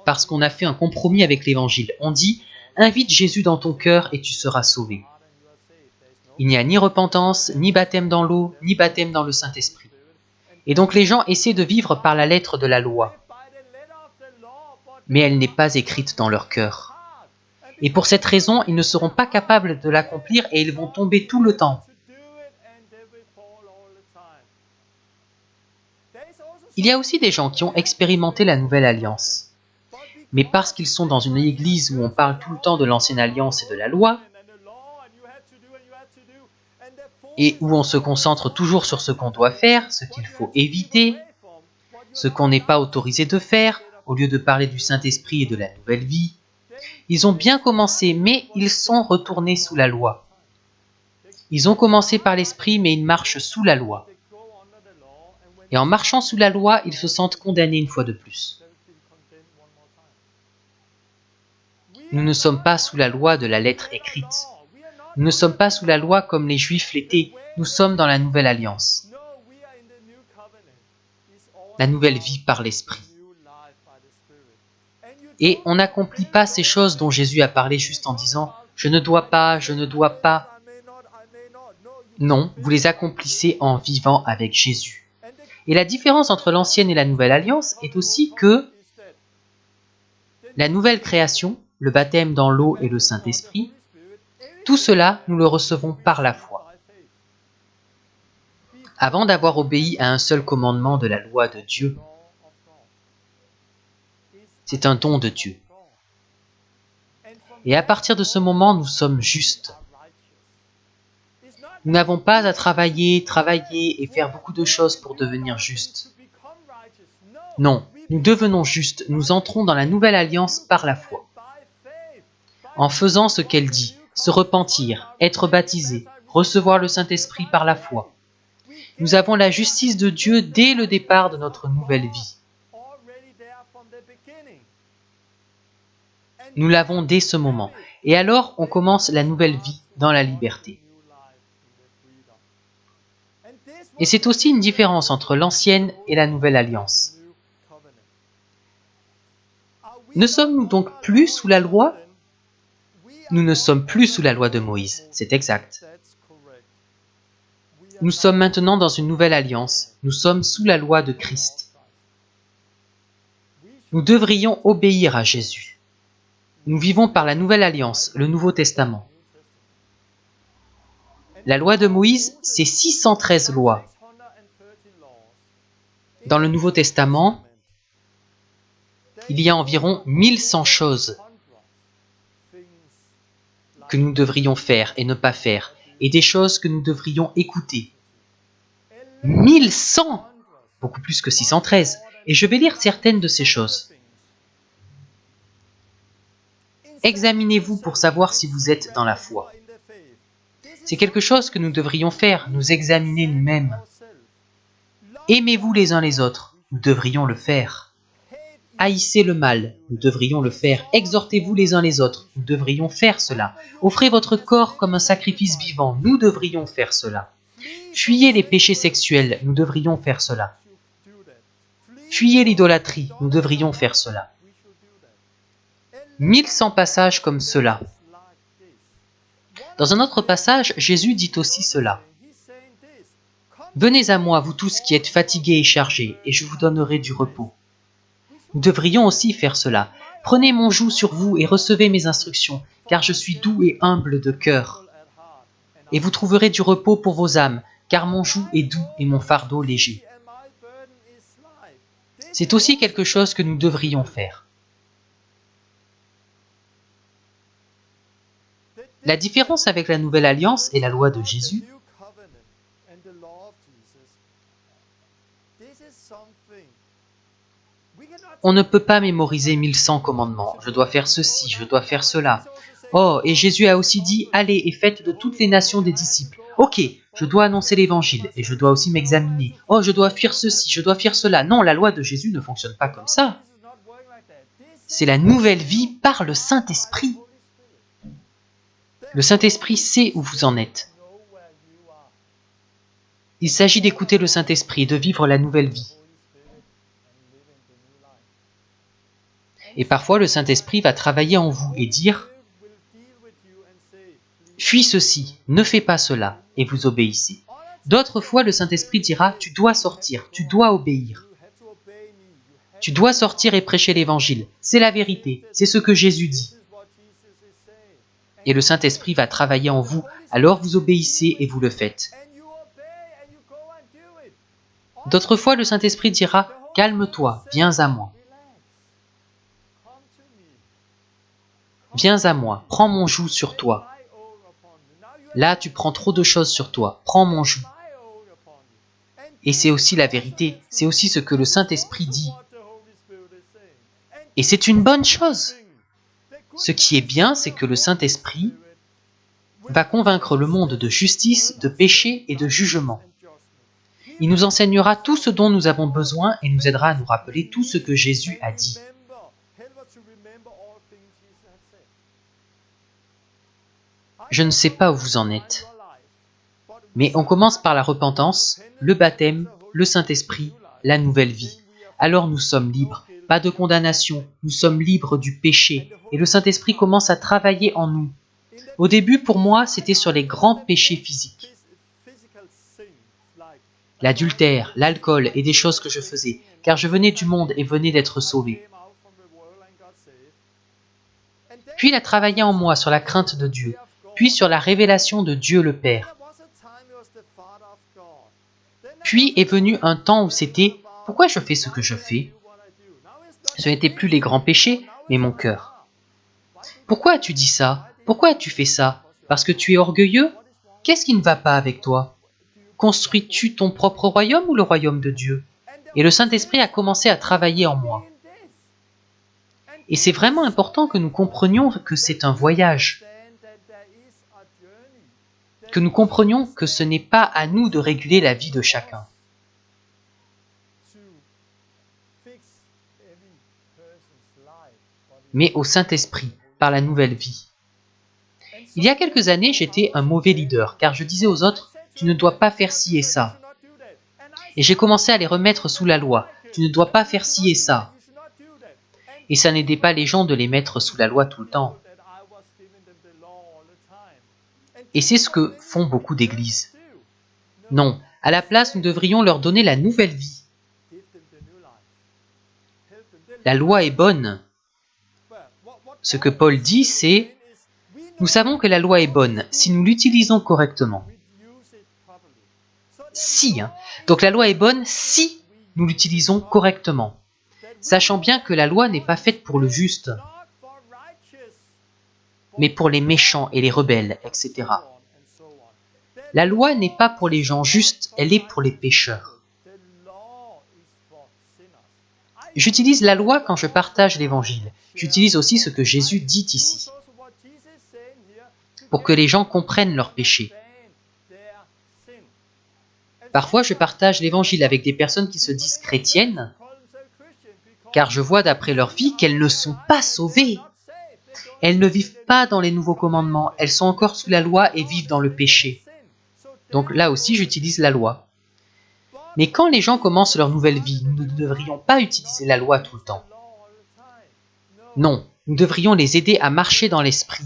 Parce qu'on a fait un compromis avec l'Évangile. On dit « Invite Jésus dans ton cœur et tu seras sauvé ». Il n'y a ni repentance, ni baptême dans l'eau, ni baptême dans le Saint-Esprit. Et donc les gens essaient de vivre par la lettre de la loi. Mais elle n'est pas écrite dans leur cœur. Et pour cette raison, ils ne seront pas capables de l'accomplir et ils vont tomber tout le temps. Il y a aussi des gens qui ont expérimenté la nouvelle alliance. Mais parce qu'ils sont dans une église où on parle tout le temps de l'ancienne alliance et de la loi, et où on se concentre toujours sur ce qu'on doit faire, ce qu'il faut éviter, ce qu'on n'est pas autorisé de faire, au lieu de parler du Saint-Esprit et de la nouvelle vie. Ils ont bien commencé, mais ils sont retournés sous la loi. Ils ont commencé par l'Esprit, mais ils marchent sous la loi. Et en marchant sous la loi, ils se sentent condamnés une fois de plus. Nous ne sommes pas sous la loi de la lettre écrite. Nous ne sommes pas sous la loi comme les Juifs l'étaient. Nous sommes dans la nouvelle alliance. La nouvelle vie par l'Esprit. Et on n'accomplit pas ces choses dont Jésus a parlé juste en disant « Je ne dois pas, je ne dois pas ». Non, vous les accomplissez en vivant avec Jésus. Et la différence entre l'ancienne et la nouvelle alliance est aussi que la nouvelle création, le baptême dans l'eau et le Saint-Esprit, tout cela, nous le recevons par la foi. Avant d'avoir obéi à un seul commandement de la loi de Dieu, c'est un don de Dieu. Et à partir de ce moment, nous sommes justes. Nous n'avons pas à travailler et faire beaucoup de choses pour devenir justes. Non, nous devenons justes, nous entrons dans la nouvelle alliance par la foi. En faisant ce qu'elle dit, se repentir, être baptisé, recevoir le Saint-Esprit par la foi. Nous avons la justice de Dieu dès le départ de notre nouvelle vie. Nous l'avons dès ce moment. Et alors, on commence la nouvelle vie dans la liberté. Et c'est aussi une différence entre l'ancienne et la nouvelle alliance. Ne sommes-nous donc plus sous la loi ? Nous ne sommes plus sous la loi de Moïse, c'est exact. Nous sommes maintenant dans une nouvelle alliance. Nous sommes sous la loi de Christ. Nous devrions obéir à Jésus. Nous vivons par la nouvelle alliance, le Nouveau Testament. La loi de Moïse, c'est 613 lois. Dans le Nouveau Testament, il y a environ 1100 choses que nous devrions faire et ne pas faire, et des choses que nous devrions écouter. 1100 ! Beaucoup plus que 613. Et je vais lire certaines de ces choses. Examinez-vous pour savoir si vous êtes dans la foi. C'est quelque chose que nous devrions faire, nous examiner nous-mêmes. Aimez-vous les uns les autres, nous devrions le faire. Haïssez le mal, nous devrions le faire. Exhortez-vous les uns les autres, nous devrions faire cela. Offrez votre corps comme un sacrifice vivant, nous devrions faire cela. Fuyez les péchés sexuels, nous devrions faire cela. Fuyez l'idolâtrie, nous devrions faire cela. 1100 passages comme cela. Dans un autre passage, Jésus dit aussi cela. Venez à moi, vous tous qui êtes fatigués et chargés, et je vous donnerai du repos. Nous devrions aussi faire cela. Prenez mon joug sur vous et recevez mes instructions, car je suis doux et humble de cœur. Et vous trouverez du repos pour vos âmes, car mon joug est doux et mon fardeau léger. C'est aussi quelque chose que nous devrions faire. La différence avec la Nouvelle Alliance et la loi de Jésus, on ne peut pas mémoriser 1100 commandements. Je dois faire ceci, je dois faire cela. Oh, et Jésus a aussi dit, allez et faites de toutes les nations des disciples. Ok, je dois annoncer l'évangile et je dois aussi m'examiner. Oh, je dois faire ceci, je dois faire cela. Non, la loi de Jésus ne fonctionne pas comme ça. C'est la nouvelle vie par le Saint-Esprit. Le Saint-Esprit sait où vous en êtes. Il s'agit d'écouter le Saint-Esprit et de vivre la nouvelle vie. Et parfois, le Saint-Esprit va travailler en vous et dire « Fuis ceci, ne fais pas cela » et vous obéissez. D'autres fois, le Saint-Esprit dira « Tu dois sortir, tu dois obéir. Tu dois sortir et prêcher l'Évangile. C'est la vérité, c'est ce que Jésus dit. » Et le Saint-Esprit va travailler en vous, alors vous obéissez et vous le faites. D'autres fois, le Saint-Esprit dira « Calme-toi, viens à moi. Viens à moi, prends mon joug sur toi. Là, tu prends trop de choses sur toi, prends mon joug. » Et c'est aussi la vérité, c'est aussi ce que le Saint-Esprit dit. Et c'est une bonne chose. Ce qui est bien, c'est que le Saint-Esprit va convaincre le monde de justice, de péché et de jugement. Il nous enseignera tout ce dont nous avons besoin et nous aidera à nous rappeler tout ce que Jésus a dit. Je ne sais pas où vous en êtes, mais on commence par la repentance, le baptême, le Saint-Esprit, la nouvelle vie. Alors nous sommes libres, pas de condamnation, nous sommes libres du péché, et le Saint-Esprit commence à travailler en nous. Au début, pour moi, c'était sur les grands péchés physiques. L'adultère, l'alcool et des choses que je faisais, car je venais du monde et venais d'être sauvé. Puis il a travaillé en moi sur la crainte de Dieu, puis sur la révélation de Dieu le Père. Puis est venu un temps où c'était « Pourquoi je fais ce que je fais ?» Ce n'était plus les grands péchés, mais mon cœur. « Pourquoi as-tu dit ça? Pourquoi as-tu fait ça? Parce que tu es orgueilleux? Qu'est-ce qui ne va pas avec toi? Construis-tu ton propre royaume ou le royaume de Dieu ?» Et le Saint-Esprit a commencé à travailler en moi. Et c'est vraiment important que nous comprenions que c'est un voyage. Que nous comprenions que ce n'est pas à nous de réguler la vie de chacun. Mais au Saint-Esprit, par la nouvelle vie. Il y a quelques années, j'étais un mauvais leader, car je disais aux autres, « Tu ne dois pas faire ci et ça. » Et j'ai commencé à les remettre sous la loi, « Tu ne dois pas faire ci et ça. » Et ça n'aidait pas les gens de les mettre sous la loi tout le temps. Et c'est ce que font beaucoup d'églises. Non, à la place, nous devrions leur donner la nouvelle vie. La loi est bonne. Ce que Paul dit, c'est « Nous savons que la loi est bonne si nous l'utilisons correctement. » Si, hein. Donc la loi est bonne si nous l'utilisons correctement. Sachant bien que la loi n'est pas faite pour le juste, mais pour les méchants et les rebelles, etc. La loi n'est pas pour les gens justes, elle est pour les pécheurs. J'utilise la loi quand je partage l'évangile. J'utilise aussi ce que Jésus dit ici, pour que les gens comprennent leurs péchés. Parfois, je partage l'évangile avec des personnes qui se disent chrétiennes, car je vois d'après leur vie qu'elles ne sont pas sauvées. Elles ne vivent pas dans les nouveaux commandements, elles sont encore sous la loi et vivent dans le péché. Donc là aussi, j'utilise la loi. Mais quand les gens commencent leur nouvelle vie, nous ne devrions pas utiliser la loi tout le temps. Non, nous devrions les aider à marcher dans l'esprit.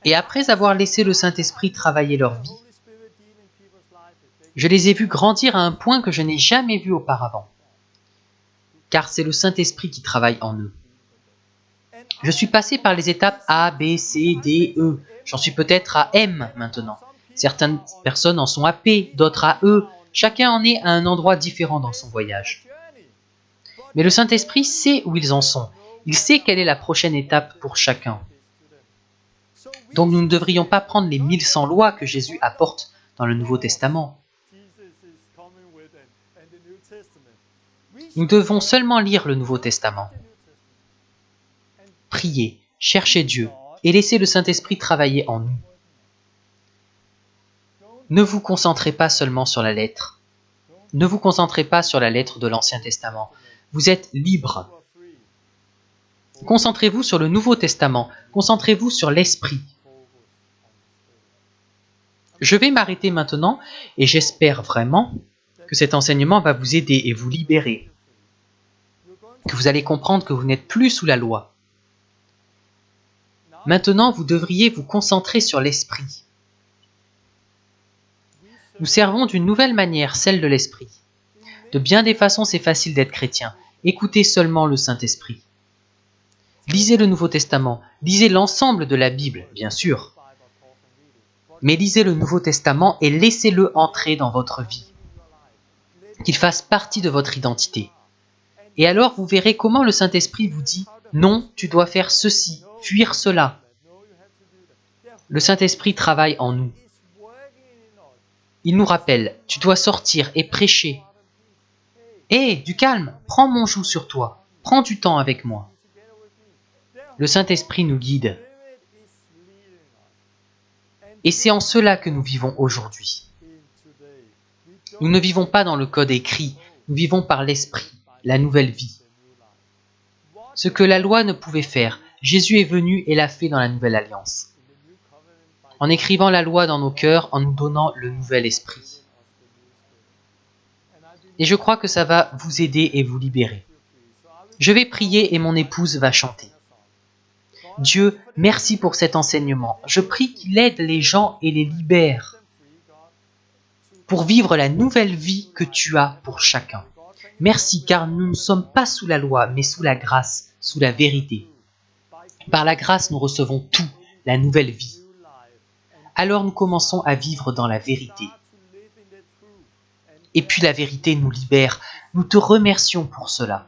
Et après avoir laissé le Saint-Esprit travailler leur vie, je les ai vus grandir à un point que je n'ai jamais vu auparavant. Car c'est le Saint-Esprit qui travaille en eux. Je suis passé par les étapes A, B, C, D, E. J'en suis peut-être à M maintenant. Certaines personnes en sont à P, d'autres à E. Chacun en est à un endroit différent dans son voyage. Mais le Saint-Esprit sait où ils en sont. Il sait quelle est la prochaine étape pour chacun. Donc nous ne devrions pas prendre les 1100 lois que Jésus apporte dans le Nouveau Testament. Nous devons seulement lire le Nouveau Testament. Prier, chercher Dieu et laisser le Saint-Esprit travailler en nous. Ne vous concentrez pas seulement sur la lettre. Ne vous concentrez pas sur la lettre de l'Ancien Testament. Vous êtes libre. Concentrez-vous sur le Nouveau Testament. Concentrez-vous sur l'Esprit. Je vais m'arrêter maintenant et j'espère vraiment que cet enseignement va vous aider et vous libérer. Que vous allez comprendre que vous n'êtes plus sous la loi. Maintenant, vous devriez vous concentrer sur l'Esprit. Nous servons d'une nouvelle manière, celle de l'Esprit. De bien des façons, c'est facile d'être chrétien. Écoutez seulement le Saint-Esprit. Lisez le Nouveau Testament, lisez l'ensemble de la Bible, bien sûr. Mais lisez le Nouveau Testament et laissez-le entrer dans votre vie. Qu'il fasse partie de votre identité. Et alors vous verrez comment le Saint-Esprit vous dit « Non, tu dois faire ceci, fuir cela ». Le Saint-Esprit travaille en nous. Il nous rappelle « Tu dois sortir et prêcher ». « Hé, du calme, prends mon joug sur toi, prends du temps avec moi ». Le Saint-Esprit nous guide. Et c'est en cela que nous vivons aujourd'hui. Nous ne vivons pas dans le code écrit, nous vivons par l'Esprit, la nouvelle vie. Ce que la loi ne pouvait faire, Jésus est venu et l'a fait dans la nouvelle alliance. En écrivant la loi dans nos cœurs, en nous donnant le nouvel esprit. Et je crois que ça va vous aider et vous libérer. Je vais prier et mon épouse va chanter. Dieu, merci pour cet enseignement. Je prie qu'il aide les gens et les libère pour vivre la nouvelle vie que tu as pour chacun. Merci car nous ne sommes pas sous la loi, mais sous la grâce, sous la vérité. Par la grâce, nous recevons tout, la nouvelle vie. Alors nous commençons à vivre dans la vérité. Et puis la vérité nous libère. Nous te remercions pour cela.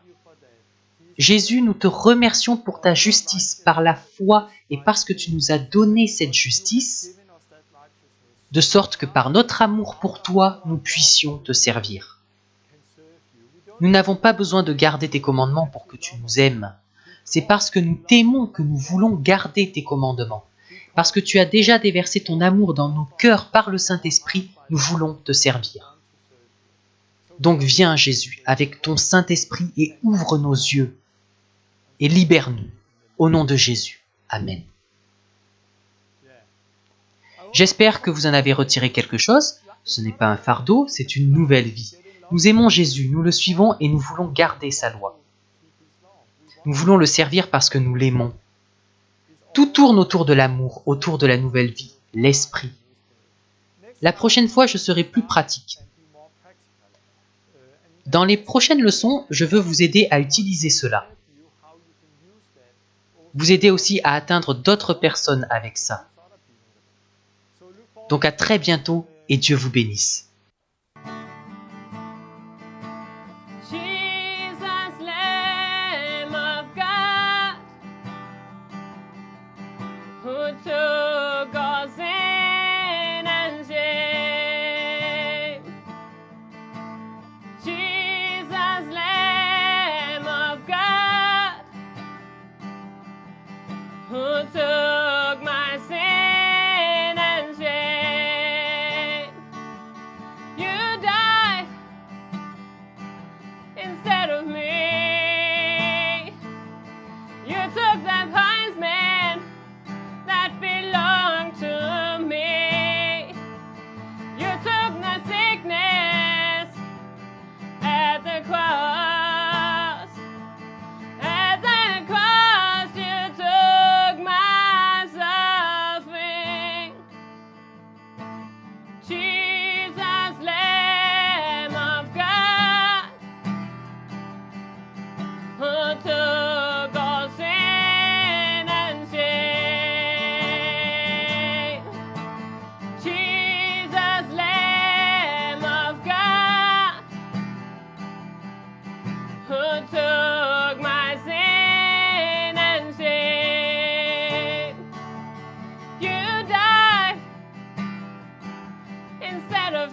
Jésus, nous te remercions pour ta justice par la foi et parce que tu nous as donné cette justice, de sorte que par notre amour pour toi, nous puissions te servir. Nous n'avons pas besoin de garder tes commandements pour que tu nous aimes. C'est parce que nous t'aimons que nous voulons garder tes commandements. Parce que tu as déjà déversé ton amour dans nos cœurs par le Saint-Esprit, nous voulons te servir. Donc viens Jésus avec ton Saint-Esprit et ouvre nos yeux et libère-nous. Au nom de Jésus. Amen. J'espère que vous en avez retiré quelque chose. Ce n'est pas un fardeau, c'est une nouvelle vie. Nous aimons Jésus, nous le suivons et nous voulons garder sa loi. Nous voulons le servir parce que nous l'aimons. Tout tourne autour de l'amour, autour de la nouvelle vie, l'esprit. La prochaine fois, je serai plus pratique. Dans les prochaines leçons, je veux vous aider à utiliser cela. Vous aider aussi à atteindre d'autres personnes avec ça. Donc à très bientôt et Dieu vous bénisse. Who took my sin and shame.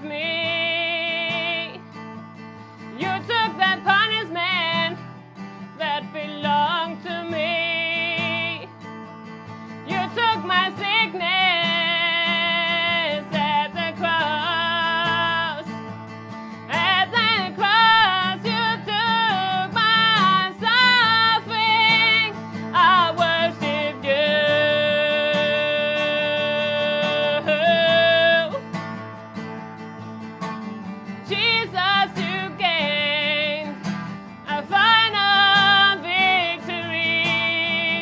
of me. You took that punishment that belonged to me. You took my sickness at the cross. At the cross, you took my suffering. I worship you. Jesus, you gained a final victory.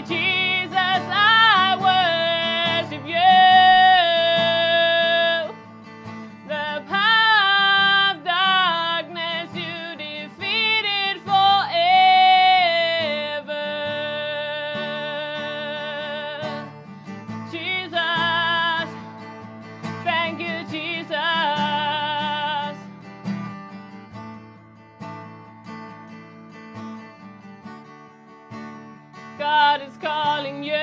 Jesus, I worship you. The power of darkness you defeated forever. Jesus, thank you, Jesus. God is calling you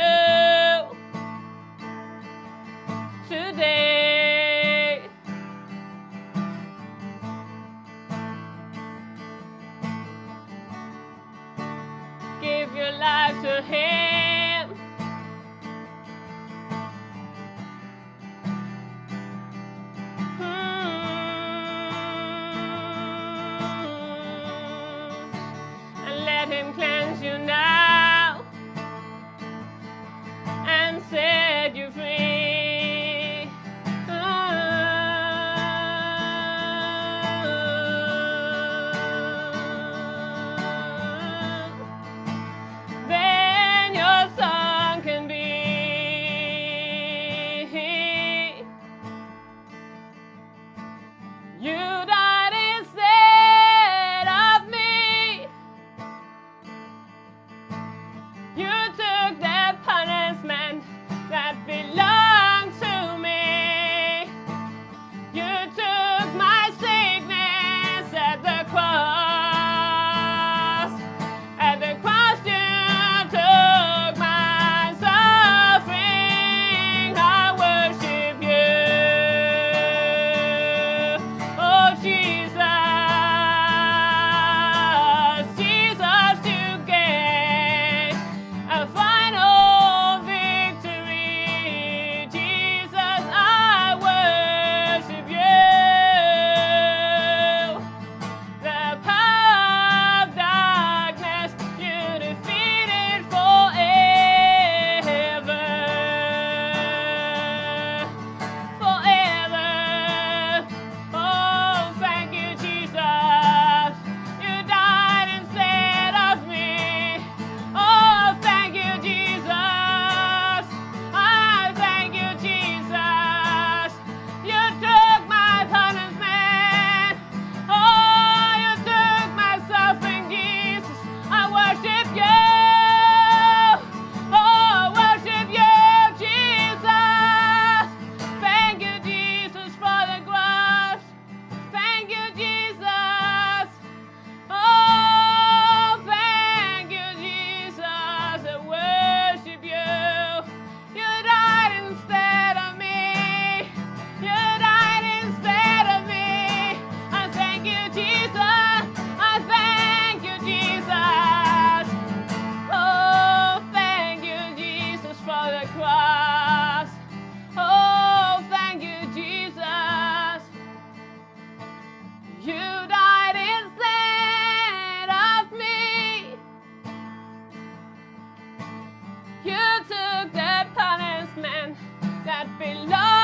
today. Give your life to Him. And let Him cleanse you now and set you free. Then your song can be, you died instead of me. You took the punishment that belonged to me. You took my sickness at the cross. At the cross you took my suffering. I worship you. Oh Jesus, Jesus, you gave a final victory. Jesus, I worship you. The power of darkness you defeated forever. Forever. Oh, thank you, Jesus. You died instead of me. Oh, thank you, Jesus. I thank you, Jesus. You took my punishment. Oh, you took my suffering, Jesus. I worship you. Oh, I worship you, Jesus. Thank you, Jesus, for the cross. Thank you, Jesus. Oh, thank you, Jesus. I worship you. You died instead of me. You died instead of me. I thank you, Jesus. I thank you, Jesus. Oh, thank you, Jesus, for the cross. Oh, thank you, Jesus. You died instead of me. You took the punishment that belonged